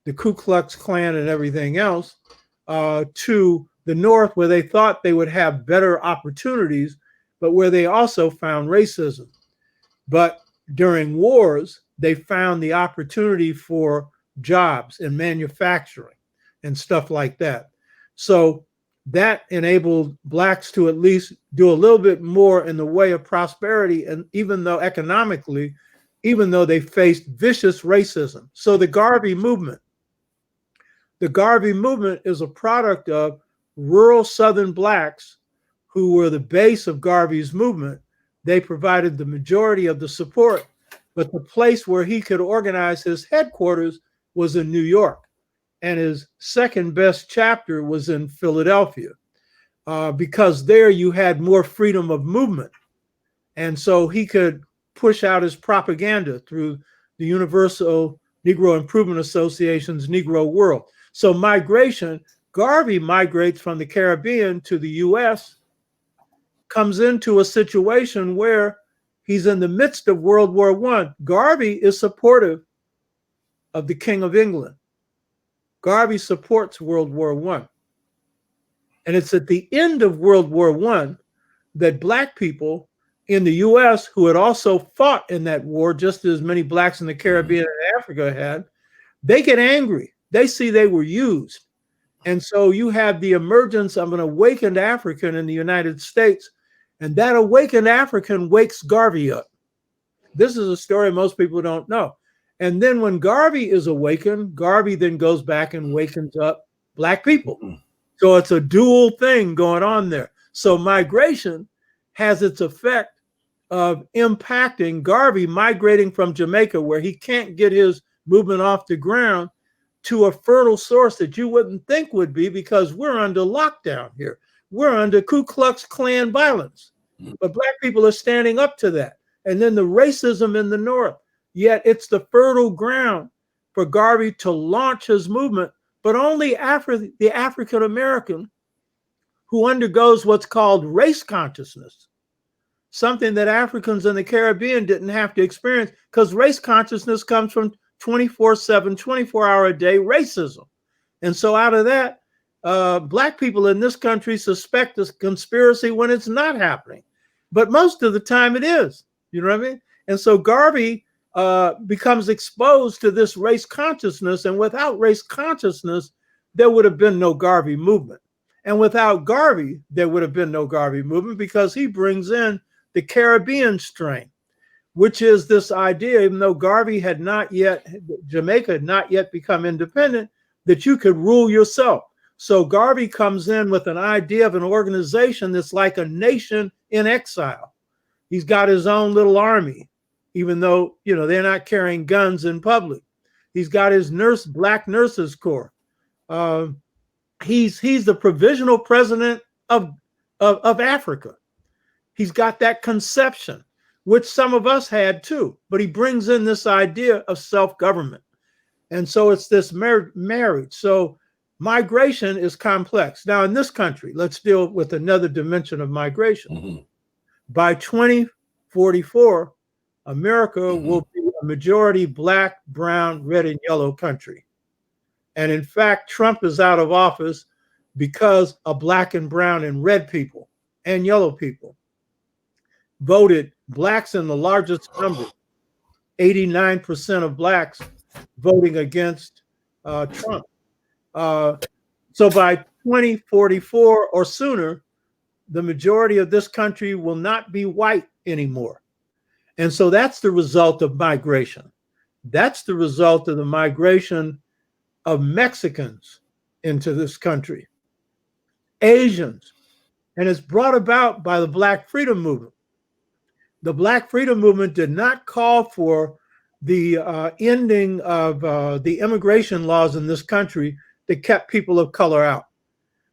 the Ku Klux Klan and everything else, to the North, where they thought they would have better opportunities, but where they also found racism. But during wars, they found the opportunity for jobs in manufacturing and stuff like that. So that enabled blacks to at least do a little bit more in the way of prosperity, and even though economically, even though they faced vicious racism. So the Garvey movement is a product of rural Southern blacks who were the base of Garvey's movement. They provided the majority of the support, but the place where he could organize his headquarters was in New York, and his second best chapter was in Philadelphia, because there you had more freedom of movement. And so he could push out his propaganda through the Universal Negro Improvement Association's Negro World. So migration, Garvey migrates from the Caribbean to the US, comes into a situation where he's in the midst of World War I. Garvey is supportive of the King of England. Garvey supports World War I. And it's at the end of World War I that black people in the US, who had also fought in that war, just as many blacks in the Caribbean and Africa had, they get angry. They see they were used. And so you have the emergence of an awakened African in the United States, and that awakened African wakes Garvey up. This is a story most people don't know. And then when Garvey is awakened, Garvey then goes back and wakens up black people. So it's a dual thing going on there. So migration has its effect of impacting Garvey migrating from Jamaica, where he can't get his movement off the ground, to a fertile source that you wouldn't think would be, because we're under lockdown here. We're under Ku Klux Klan violence. But black people are standing up to that. And then the racism in the North. Yet it's the fertile ground for Garvey to launch his movement, but only the African American who undergoes what's called race consciousness, something that Africans in the Caribbean didn't have to experience, because race consciousness comes from 24/7, 24-hour-a-day racism. And so out of that, black people in this country suspect this conspiracy when it's not happening. But most of the time it is, you know what I mean? And so Garvey becomes exposed to this race consciousness, and without race consciousness, there would have been no Garvey movement. And without Garvey, there would have been no Garvey movement, because he brings in the Caribbean strain, which is this idea, even though Garvey had not yet, Jamaica had not yet become independent, that you could rule yourself. So Garvey comes in with an idea of an organization that's like a nation in exile. He's got his own little army, even though, you know, they're not carrying guns in public. He's got his Black Nurses Corps. He's the provisional president of Africa. He's got that conception, which some of us had too, but he brings in this idea of self-government. And so it's this marriage. So migration is complex. Now in this country, let's deal with another dimension of migration. By 2044, America will be a majority black, brown, red, and yellow country. And in fact, Trump is out of office because of black and brown and red people and yellow people voted, blacks in the largest number, 89% of blacks voting against Trump. So by 2044 or sooner, the majority of this country will not be white anymore. And so that's the result of migration. That's the result of the migration of Mexicans into this country, Asians, and it's brought about by the Black Freedom Movement. The Black Freedom Movement did not call for the ending of the immigration laws in this country that kept people of color out.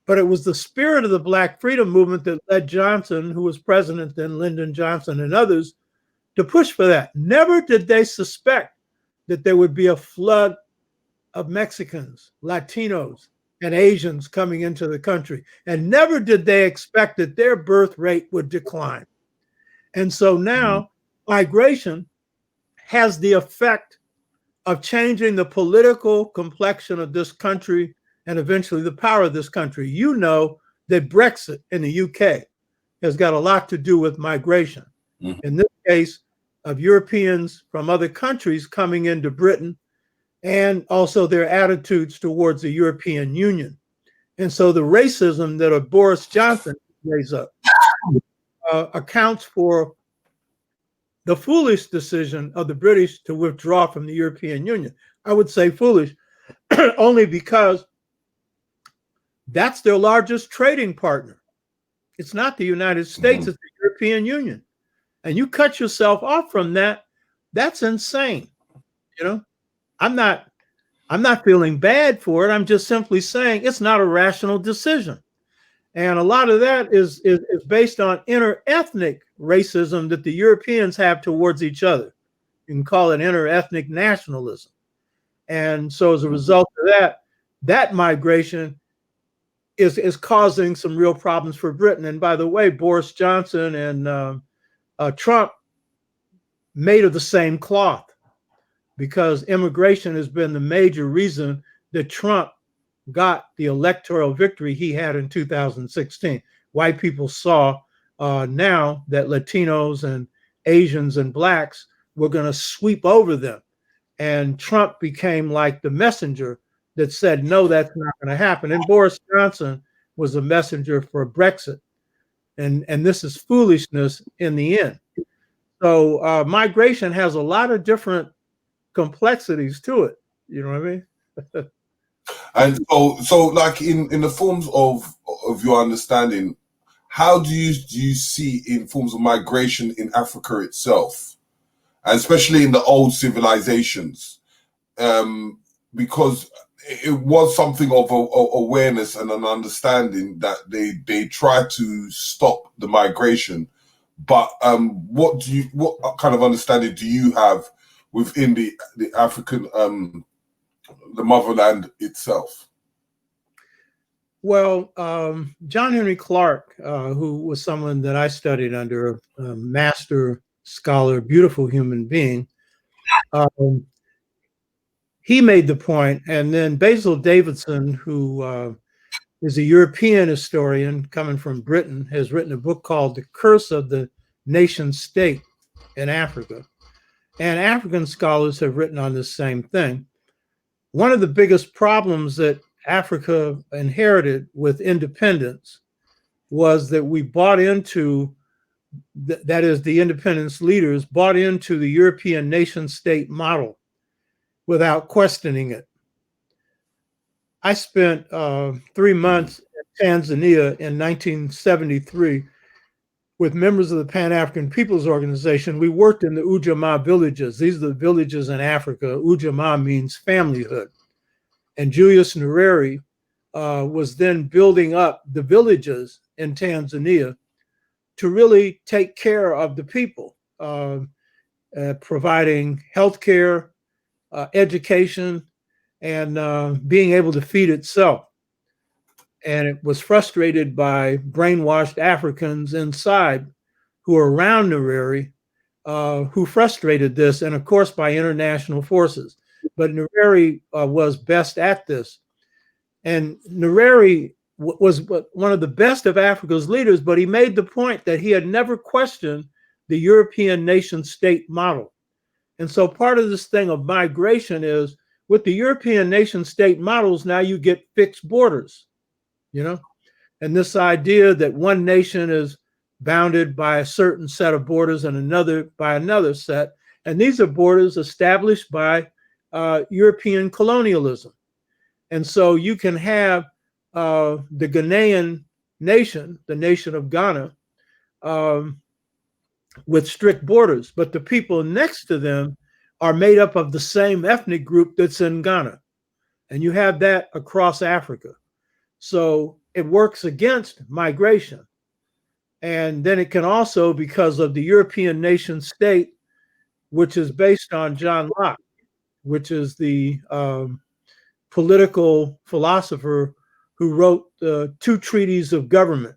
But it was the spirit of the Black Freedom Movement that led Johnson, who was president then, Lyndon Johnson and others, to push for that. Never did they suspect that there would be a flood of Mexicans, Latinos, and Asians coming into the country. And never did they expect that their birth rate would decline. And so now migration has the effect of changing the political complexion of this country and eventually the power of this country. You know that Brexit in the UK has got a lot to do with migration. In this case, of Europeans from other countries coming into Britain, and also their attitudes towards the European Union. And so the racism that a Boris Johnson raised up accounts for the foolish decision of the British to withdraw from the European Union. I would say foolish only because that's their largest trading partner. It's not the United States, it's the European Union. And you cut yourself off from that, that's insane. You know, I'm not feeling bad for it. I'm just simply saying it's not a rational decision. And a lot of that is based on inter-ethnic racism that the Europeans have towards each other. You can call it inter-ethnic nationalism. And so as a result of that, that migration is causing some real problems for Britain. And by the way, Boris Johnson and Trump made of the same cloth, because immigration has been the major reason that Trump got the electoral victory he had in 2016. White people saw now that Latinos and Asians and Blacks were going to sweep over them. And Trump became like the messenger that said, no, that's not going to happen. And Boris Johnson was a messenger for Brexit. And this is foolishness in the end. So migration has a lot of different complexities to it. You know what I mean? And so like in the forms of your understanding, how do you see in forms of migration in Africa itself, and especially in the old civilizations, because it was something of awareness and an understanding that they try to stop the migration, but what kind of understanding do you have within the African the motherland itself? Well, John Henry Clark, who was someone that I studied under, a master scholar, beautiful human being, he made the point, and then Basil Davidson, who is a European historian coming from Britain, has written a book called The Curse of the Nation State in Africa. And African scholars have written on this same thing. One of the biggest problems that Africa inherited with independence was that we bought into, that is, the independence leaders bought into the European nation state model without questioning it. I spent 3 months in Tanzania in 1973 with members of the Pan-African People's Organization. We worked in the Ujamaa villages. These are the villages in Africa. Ujamaa means familyhood. And Julius Nyerere was then building up the villages in Tanzania to really take care of the people, providing healthcare, education, and being able to feed itself. And it was frustrated by brainwashed Africans inside who were around Nyerere, who frustrated this, and of course by international forces. But Nyerere was best at this. And Nyerere was one of the best of Africa's leaders, but he made the point that he had never questioned the European nation state model. And so part of this thing of migration is, with the European nation state models, now you get fixed borders, you know, and this idea that one nation is bounded by a certain set of borders and another by another set. And these are borders established by European colonialism. And so you can have the Ghanaian nation, the nation of Ghana, with strict borders, but the people next to them are made up of the same ethnic group that's in Ghana. And you have that across Africa. So it works against migration. And then it can also, because of the European nation state, which is based on John Locke, which is the political philosopher who wrote the 2 treaties of government.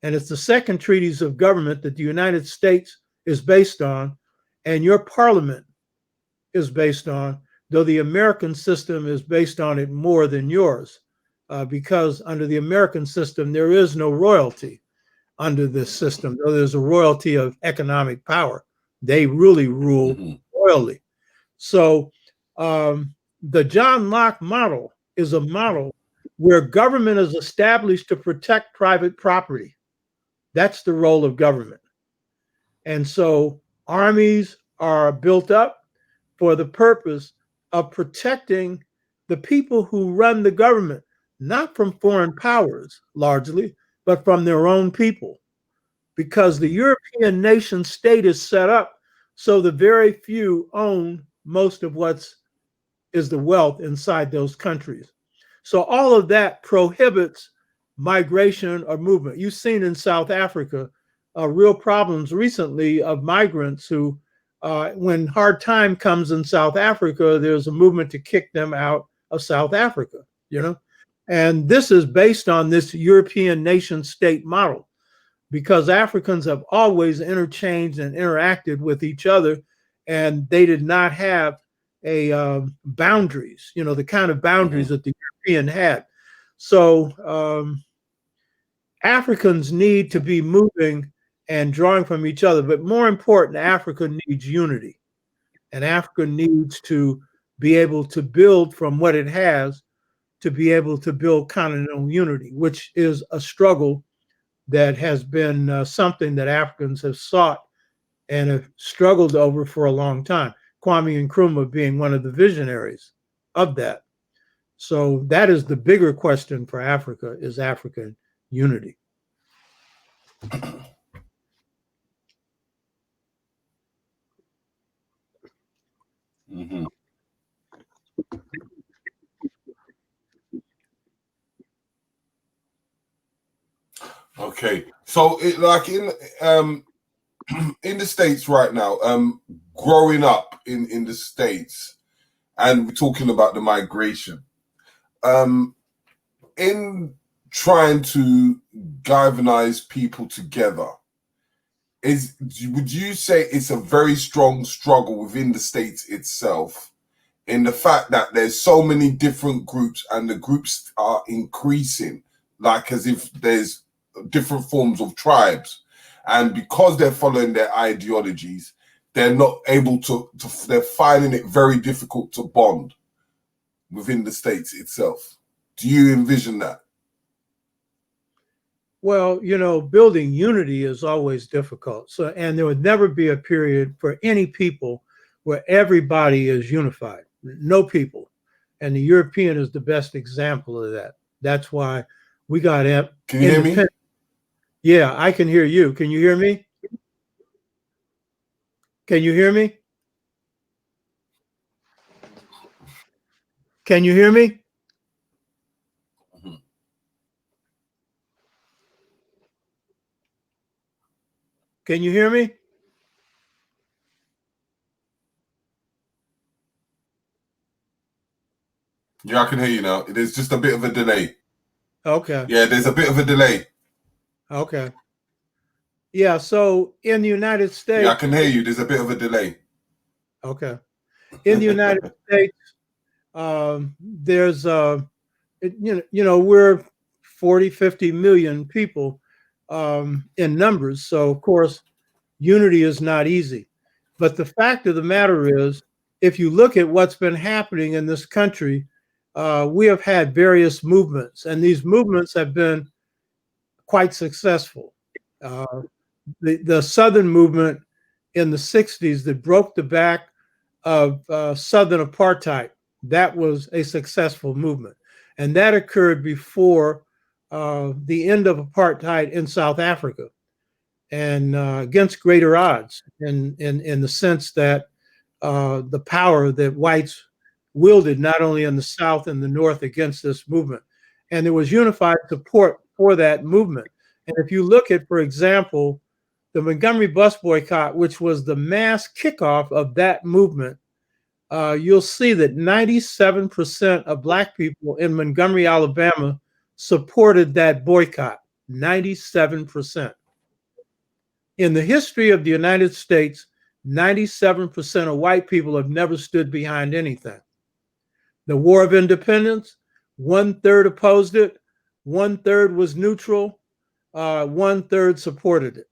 And it's the second treaties of government that the United States is based on, and your parliament is based on, though the American system is based on it more than yours, because under the American system, there is no royalty under this system, though there's a royalty of economic power They really rule royally. So the John Locke model is a model where government is established to protect private property. That's the role of government. And so armies are built up for the purpose of protecting the people who run the government, not from foreign powers largely, but from their own people. Because the European nation state is set up so the very few own most of what's is the wealth inside those countries. So all of that prohibits migration or movement. You've seen in South Africa real problems recently of migrants who, when hard time comes in South Africa, there's a movement to kick them out of South Africa, you know? And this is based on this European nation state model, because Africans have always interchanged and interacted with each other, and they did not have boundaries, you know, the kind of boundaries that the European had. So Africans need to be moving and drawing from each other, but more important, Africa needs unity, and Africa needs to be able to build from what it has to be able to build continental unity, which is a struggle that has been something that Africans have sought and have struggled over for a long time. Kwame Nkrumah being one of the visionaries of that. So that is the bigger question for Africa, is African unity. Okay, so like in the States right now, growing up in the States, and we're talking about the migration, in trying to galvanize people together, would you say it's a very strong struggle within the States itself, in the fact that there's so many different groups and the groups are increasing, like as if there's different forms of tribes, and because they're following their ideologies, they're not able to they're finding it very difficult to bond within the States itself? Do you envision that? Well, you know, building unity is always difficult. So, and there would never be a period for any people where everybody is unified. No people. And the European is the best example of that. That's why we got Can you hear me? Yeah, I can hear you. Can you hear me? Can you hear me? Can you hear me? Can you hear me? Yeah, I can hear you now. There's just a bit of a delay. Okay. Yeah, there's a bit of a delay. Okay. Yeah, so in the United States. Yeah, I can hear you. There's a bit of a delay. Okay. In the United States, there's, we're 40, 50 million people in numbers. So, of course, unity is not easy. But the fact of the matter is, if you look at what's been happening in this country, we have had various movements, and these movements have been quite successful. The Southern movement in the 60s that broke the back of Southern apartheid, that was a successful movement. And that occurred before the end of apartheid in South Africa, and against greater odds in the sense that the power that whites wielded not only in the South and the North against this movement. And there was unified support for that movement. And if you look at, for example, the Montgomery bus boycott, which was the mass kickoff of that movement, you'll see that 97% of Black people in Montgomery, Alabama supported that boycott, 97%. In the history of the United States, 97% of white people have never stood behind anything. The War of Independence, 1/3 opposed it, 1/3 was neutral, 1/3 supported it.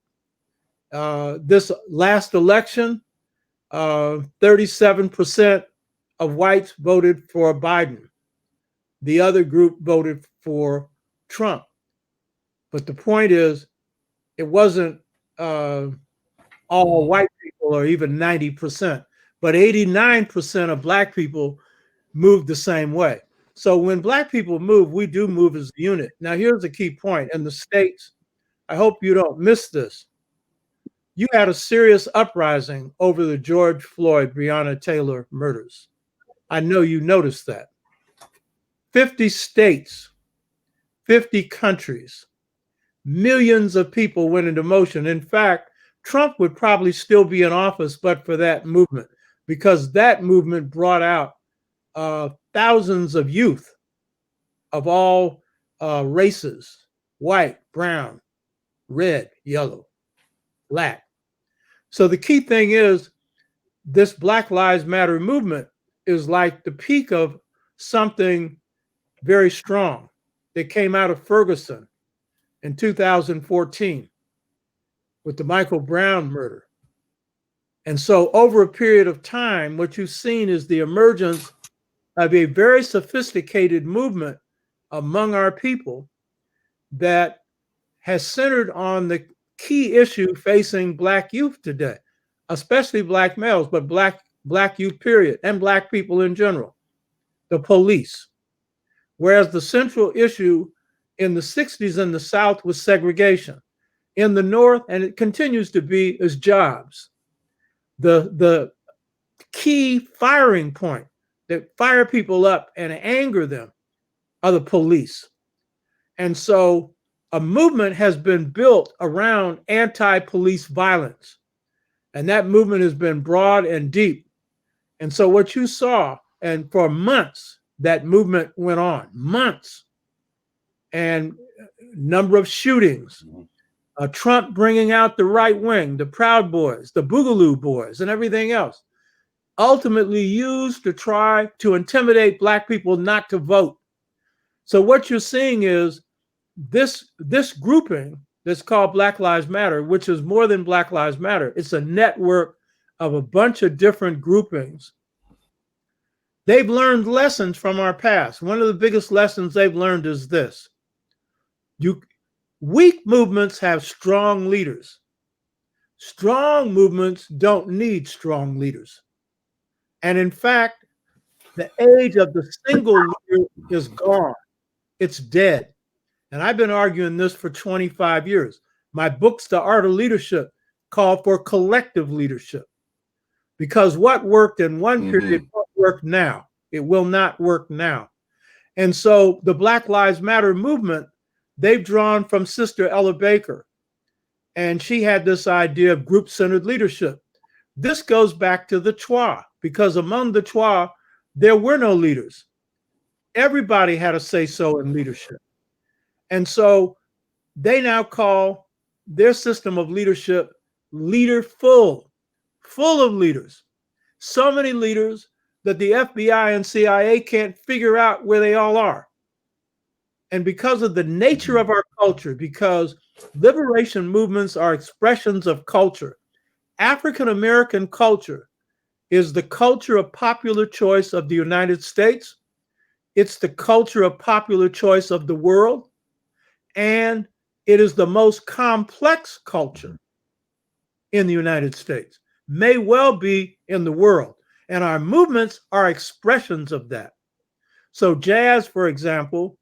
This last election, 37% of whites voted for Biden. The other group voted for Trump. But the point is, it wasn't all white people or even 90%, but 89% of black people moved the same way. So when black people move, we do move as a unit. Now, here's the key point. In the States, I hope you don't miss this. You had a serious uprising over the George Floyd, Breonna Taylor murders. I know you noticed that. 50 states, 50 countries, millions of people went into motion. In fact, Trump would probably still be in office but for that movement, because that movement brought out thousands of youth of all races, white, brown, red, yellow, black. So the key thing is, this Black Lives Matter movement is like the peak of something very strong that came out of Ferguson in 2014 with the Michael Brown murder. And so over a period of time, what you've seen is the emergence of a very sophisticated movement among our people that has centered on the key issue facing black youth today, especially black males, but black youth period, and black people in general, the police. Whereas the central issue in the 60s in the South was segregation. In the North, and it continues to be, is jobs. The key firing point that fire people up and anger them are the police. And so a movement has been built around anti-police violence. And that movement has been broad and deep. And so what you saw, and for months, that movement went on, months. And number of shootings, Trump bringing out the right wing, the Proud Boys, the Boogaloo Boys, and everything else, ultimately used to try to intimidate black people not to vote. So what you're seeing is this grouping that's called Black Lives Matter, which is more than Black Lives Matter. It's a network of a bunch of different groupings. They've learned lessons from our past. One of the biggest lessons they've learned is this. Weak movements have strong leaders. Strong movements don't need strong leaders. And in fact, the age of the single leader is gone. It's dead. And I've been arguing this for 25 years. My books, The Art of Leadership, call for collective leadership. Because what worked in one period won't work now. It will not work now. And so the Black Lives Matter movement, they've drawn from Sister Ella Baker. And she had this idea of group-centered leadership. This goes back to the Twa, because among the Twa, there were no leaders. Everybody had a say-so in leadership. And so they now call their system of leadership leaderful, full of leaders. So many leaders that the FBI and CIA can't figure out where they all are. And because of the nature of our culture, because liberation movements are expressions of culture, African-American culture is the culture of popular choice of the United States. It's the culture of popular choice of the world. And it is the most complex culture in the United States, may well be in the world. And our movements are expressions of that. So jazz, for example,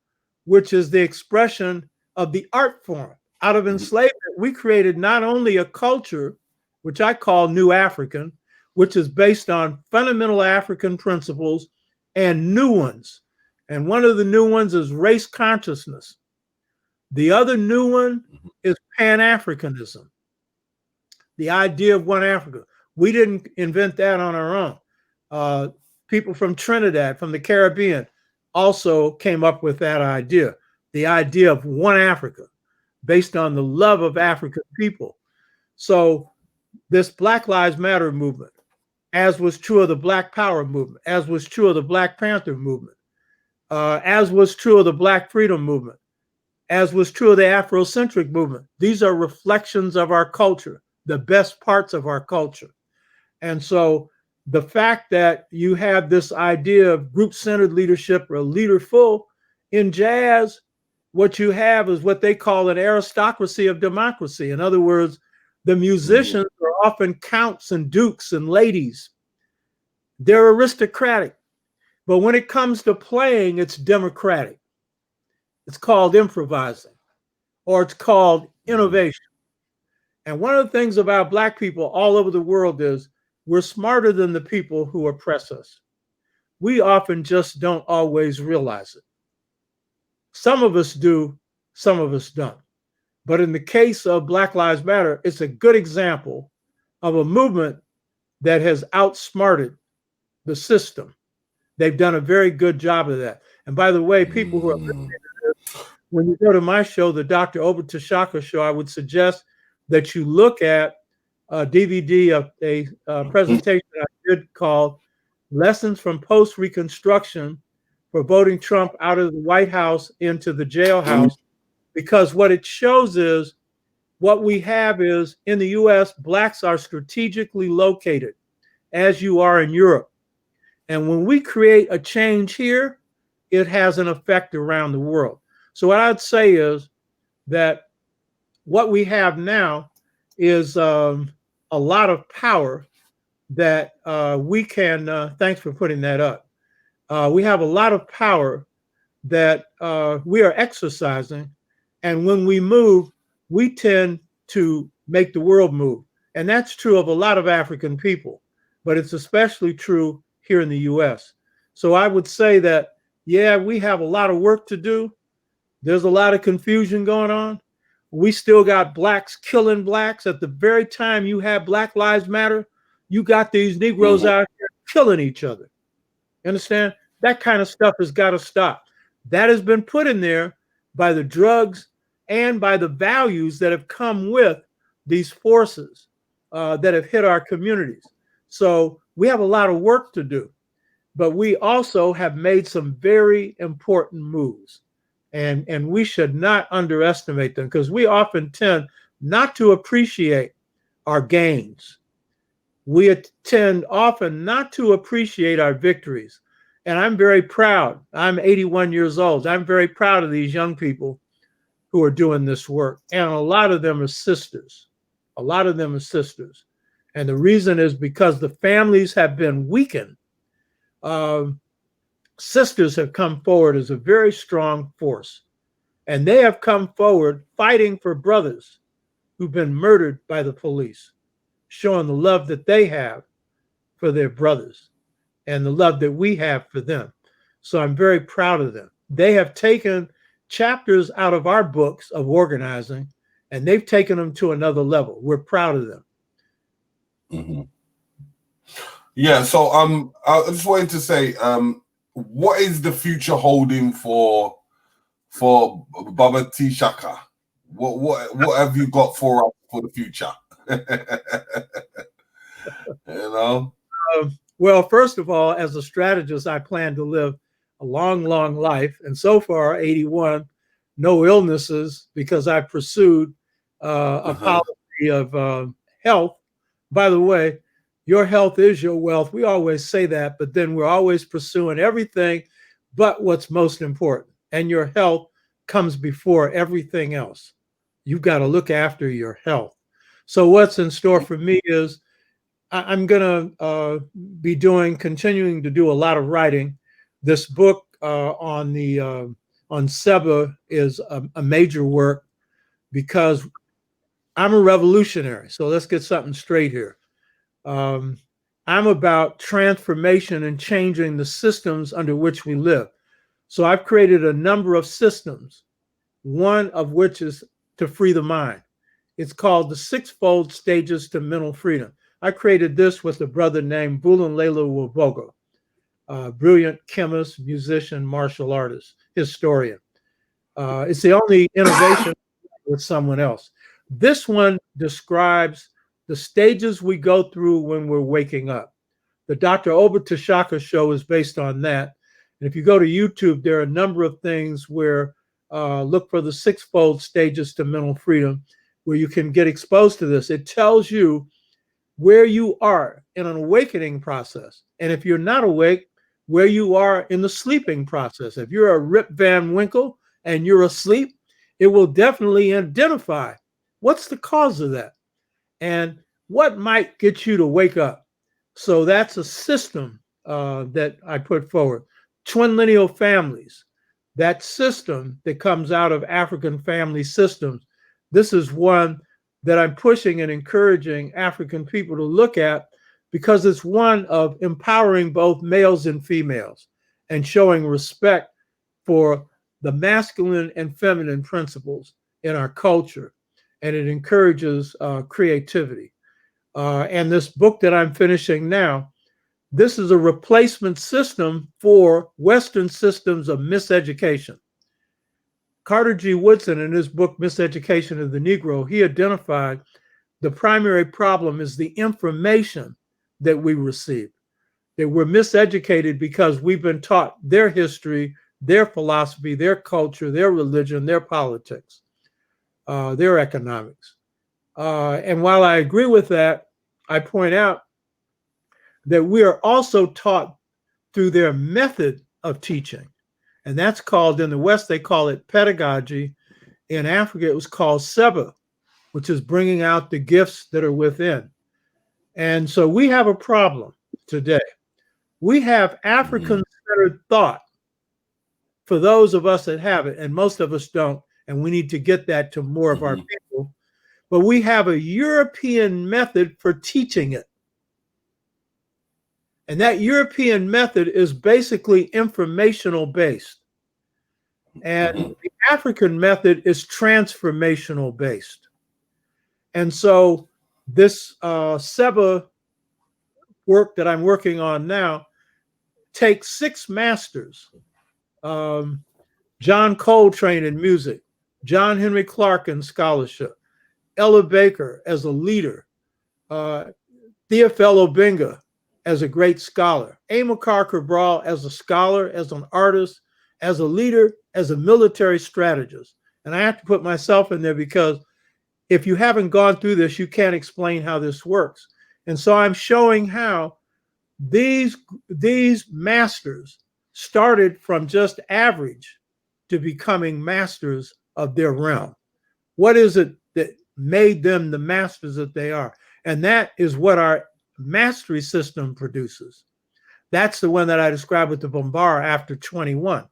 which is the expression of the art form. Out of enslavement, we created not only a culture, which I call New African, which is based on fundamental African principles and new ones. And one of the new ones is race consciousness. The other new one is Pan-Africanism, the idea of one Africa. We didn't invent that on our own. People from Trinidad, from the Caribbean, also came up with that idea, the idea of one Africa, based on the love of African people. So this Black Lives Matter movement, as was true of the Black Power movement, as was true of the Black Panther movement, as was true of the Black Freedom movement, as was true of the Afrocentric movement. These are reflections of our culture. the best parts of our culture. And so the fact that you have this idea of group-centered leadership or leaderful in jazz, what you have is what they call an aristocracy of democracy. In other words, the musicians are often counts and dukes and ladies. They're aristocratic. But when it comes to playing, it's democratic. It's called improvising, or it's called innovation. And one of the things about Black people all over the world is we're smarter than the people who oppress us. We often just don't always realize it. Some of us do, some of us don't. But in the case of Black Lives Matter, it's a good example of a movement that has outsmarted the system. They've done a very good job of that. And by the way, people who are listening to this, when you go to my show, the Dr. Oba T'Shaka show, I would suggest that you look at a DVD of a presentation I did called Lessons from Post-Reconstruction for Voting Trump Out of the White House into the Jailhouse, because what it shows is what we have is in the US, Blacks are strategically located, as you are in Europe. And when we create a change here, it has an effect around the world. So what I'd say is that what we have now is a lot of power that we can, thanks for putting that up. We have a lot of power that we are exercising. And when we move, we tend to make the world move. And that's true of a lot of African people, but it's especially true here in the US. So I would say that, yeah, we have a lot of work to do. There's a lot of confusion going on. We still got Blacks killing Blacks. At the very time you have Black Lives Matter, you got these Negroes out here killing each other. You understand? That kind of stuff has got to stop. That has been put in there by the drugs and by the values that have come with these forces that have hit our communities. So we have a lot of work to do, but we also have made some very important moves. And we should not underestimate them, because we often tend not to appreciate our gains. We tend often not to appreciate our victories. And I'm very proud. I'm 81 years old. I'm very proud of these young people who are doing this work. And a lot of them are sisters. A lot of them are sisters. And the reason is because the families have been weakened. Sisters have come forward as a very strong force. And they have come forward fighting for brothers who've been murdered by the police, showing the love that they have for their brothers and the love that we have for them. So I'm very proud of them. They have taken chapters out of our books of organizing, and they've taken them to another level. We're proud of them. Yeah, so I just wanted to say, what is the future holding for Oba T'Shaka? What have you got for us for the future? You know? Well, first of all, as a strategist, I plan to live a long, long life. And so far, 81, no illnesses, because I pursued a policy of health. By the way, your health is your wealth. We always say that, but then we're always pursuing everything but what's most important. And your health comes before everything else. You've got to look after your health. So what's in store for me is I'm going to be continuing to do a lot of writing. This book on Seba is a major work, because I'm a revolutionary. So let's get something straight here. I'm about transformation and changing the systems under which we live. So I've created a number of systems, one of which is to free the mind. It's called the Sixfold Stages to Mental Freedom. I created this with a brother named Bulanlela Wabogo, a brilliant chemist, musician, martial artist, historian. It's the only innovation with someone else. This one describes the stages we go through when we're waking up. The Dr. Oba T'Shaka show is based on that. And if you go to YouTube, there are a number of things where look for the Sixfold Stages to Mental Freedom. where you can get exposed to this. It tells you where you are in an awakening process. And if you're not awake, where you are in the sleeping process. If you're a Rip Van Winkle and you're asleep, it will definitely identify what's the cause of that and what might get you to wake up. So that's a system that I put forward. Twin lineal families, that system that comes out of African family systems. This is one that I'm pushing and encouraging African people to look at because it's one of empowering both males and females and showing respect for the masculine and feminine principles in our culture. And it encourages creativity. And this book that I'm finishing now, this is a replacement system for Western systems of miseducation. Carter G. Woodson, in his book, Miseducation of the Negro, he identified the primary problem is the information that we receive, that we're miseducated because we've been taught their history, their philosophy, their culture, their religion, their politics, their economics. And while I agree with that, I point out that we are also taught through their method of teaching. And that's called, in the West, they call it pedagogy. In Africa, it was called Seba, which is bringing out the gifts that are within. And so we have a problem today. We have African-centered thought for those of us that have it, and most of us don't, and we need to get that to more of our people. But we have a European method for teaching it. And that European method is basically informational based. And the African method is transformational based. And so this Seba work that I'm working on now takes 6 masters. John Coltrane in music, John Henry Clark in scholarship, Ella Baker as a leader, Theophilo Obenga as a great scholar, Amilcar Cabral as a scholar, as an artist, as a leader, as a military strategist. And I have to put myself in there because if you haven't gone through this, you can't explain how this works. And so I'm showing how these masters started from just average to becoming masters of their realm. What is it that made them the masters that they are? And that is what our mastery system produces. That's the one that I described with the Bombara after 21,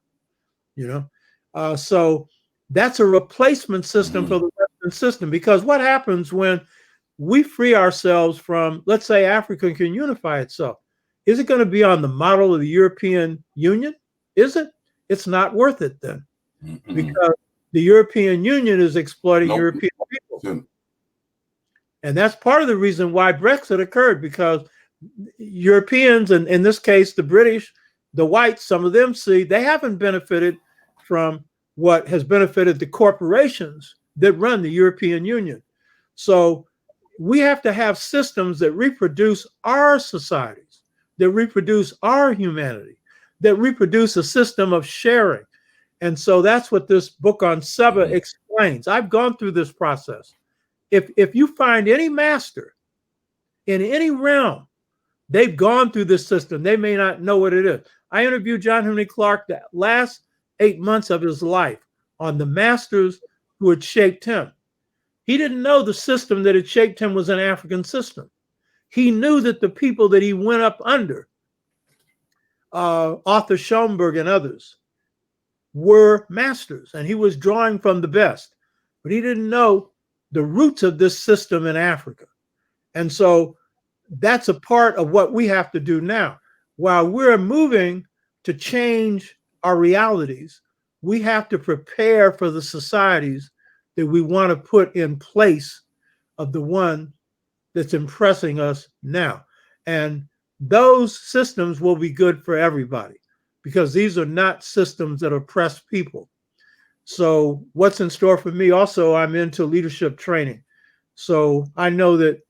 so that's a replacement system for the Western system, because what happens when we free ourselves from, let's say Africa can unify itself? Is it going to be on the model of the European Union? Is it? It's not worth it then, because the European Union is exploiting European people. And that's part of the reason why Brexit occurred, because Europeans, and in this case, the British, the whites, some of them see they haven't benefited from what has benefited the corporations that run the European Union. So we have to have systems that reproduce our societies, that reproduce our humanity, that reproduce a system of sharing. And so that's what this book on Seba explains. I've gone through this process. If you find any master in any realm, they've gone through this system. They may not know what it is. I interviewed John Henry Clark the last 8 months of his life on the masters who had shaped him. He didn't know the system that had shaped him was an African system. He knew that the people that he went up under, Arthur Schoenberg and others, were masters, and he was drawing from the best. But he didn't know the roots of this system in Africa. And so that's a part of what we have to do now. While we're moving to change our realities, we have to prepare for the societies that we want to put in place of the one that's impressing us now. And those systems will be good for everybody, because these are not systems that oppress people. So what's in store for me? Also, I'm into leadership training. So I know that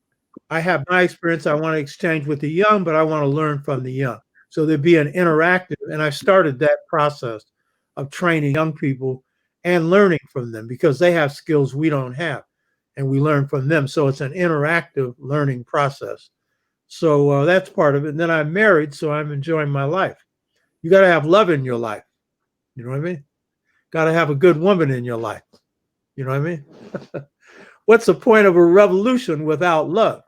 I have my experience I want to exchange with the young, but I want to learn from the young. So there'd be an interactive, and I started that process of training young people and learning from them, because they have skills we don't have. and we learn from them. So it's an interactive learning process. So that's part of it. And then I'm married, so I'm enjoying my life. You got to have love in your life. You know what I mean? Got to have a good woman in your life. You know what I mean? What's the point of a revolution without love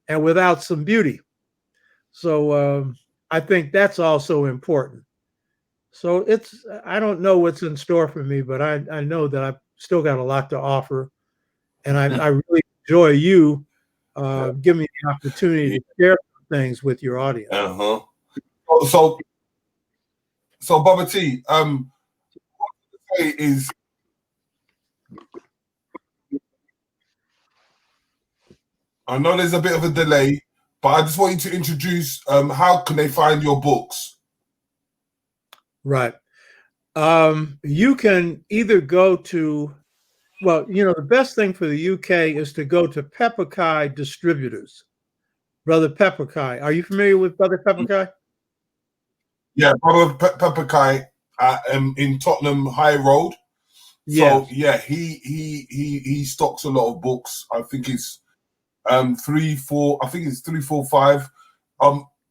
and without some beauty? So I think that's also important. So I don't know what's in store for me, but I know that I've still got a lot to offer. And I really enjoy you giving me the opportunity to share things with your audience. Uh-huh. So Baba T, what I say is, I know there's a bit of a delay, but I just want you to introduce how can they find your books? Right. You can either go to, well, the best thing for the UK is to go to Pedagogy Distributors. Brother Pedagogy. Are you familiar with Brother Pedagogy? Yeah, Brother Pedagogy in Tottenham High Road. So yeah, he stocks a lot of books. I think it's 3, 4. I think it's 3, 4, 5.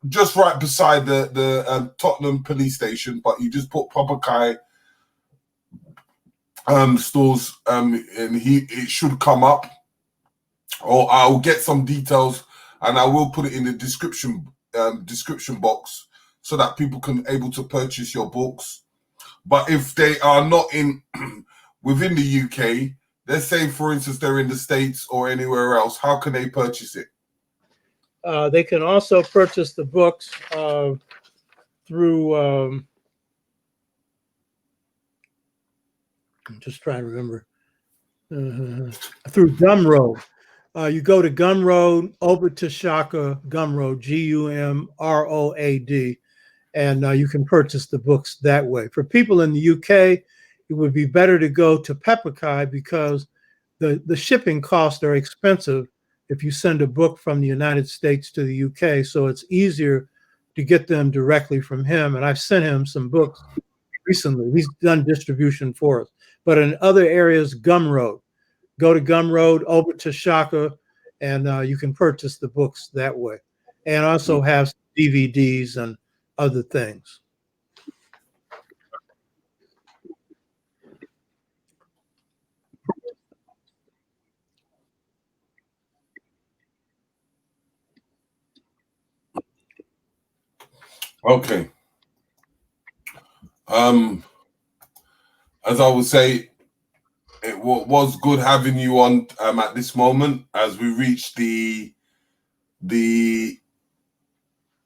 Just right beside the Tottenham police station. But you just put Pedagogy stores, and it should come up. Or I'll get some details, and I will put it in the description box so that people can able to purchase your books. But if they are not in within the UK, let's say, for instance, they're in the States or anywhere else, how can they purchase it? They can also purchase the books through, I'm just trying to remember, through Gumroad. You go to Gumroad, Oba T'Shaka, Gumroad, Gumroad, and you can purchase the books that way. For people in the UK, it would be better to go to Pedagogy because the shipping costs are expensive if you send a book from the United States to the UK. So it's easier to get them directly from him. And I've sent him some books recently. He's done distribution for us. But in other areas, Gumroad. Go to Gumroad, Oba T'Shaka, and you can purchase the books that way. And also have DVDs and other things. Okay. As I would say, it was good having you on at this moment as we reach the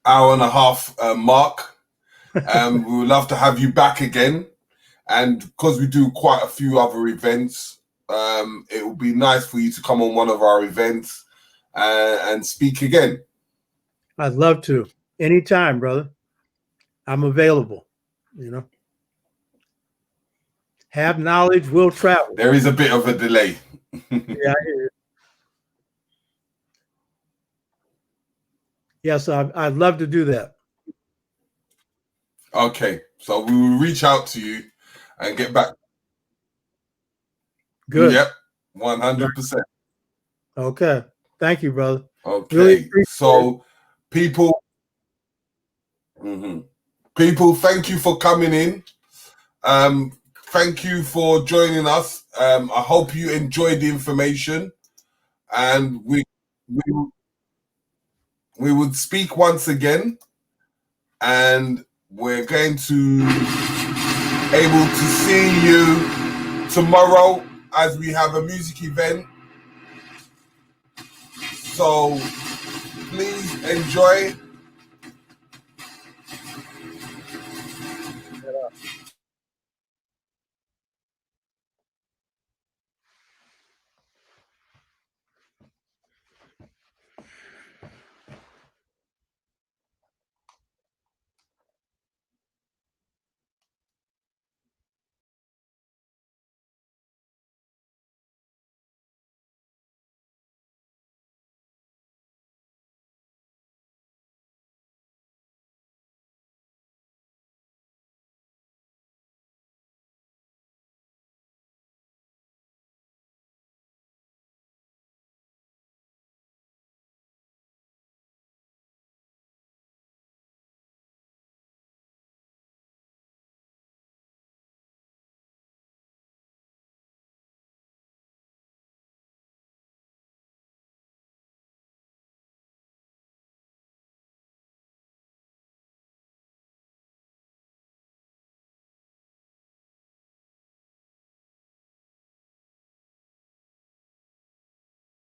hour and a half mark. We would love to have you back again, and because we do quite a few other events, it would be nice for you to come on one of our events and speak again. I'd love to. Anytime, brother. I'm available. Have knowledge, will travel. There is a bit of a delay. Yeah, I hear it. Yes, I'd love to do that. Okay, so we will reach out to you and get back. Good. Yep, 100%. Okay. Thank you, brother. Okay, really so people, people, thank you for coming in. Thank you for joining us. I hope you enjoyed the information, and we would speak once again, and we're going to able to see you tomorrow as we have a music event. So please enjoy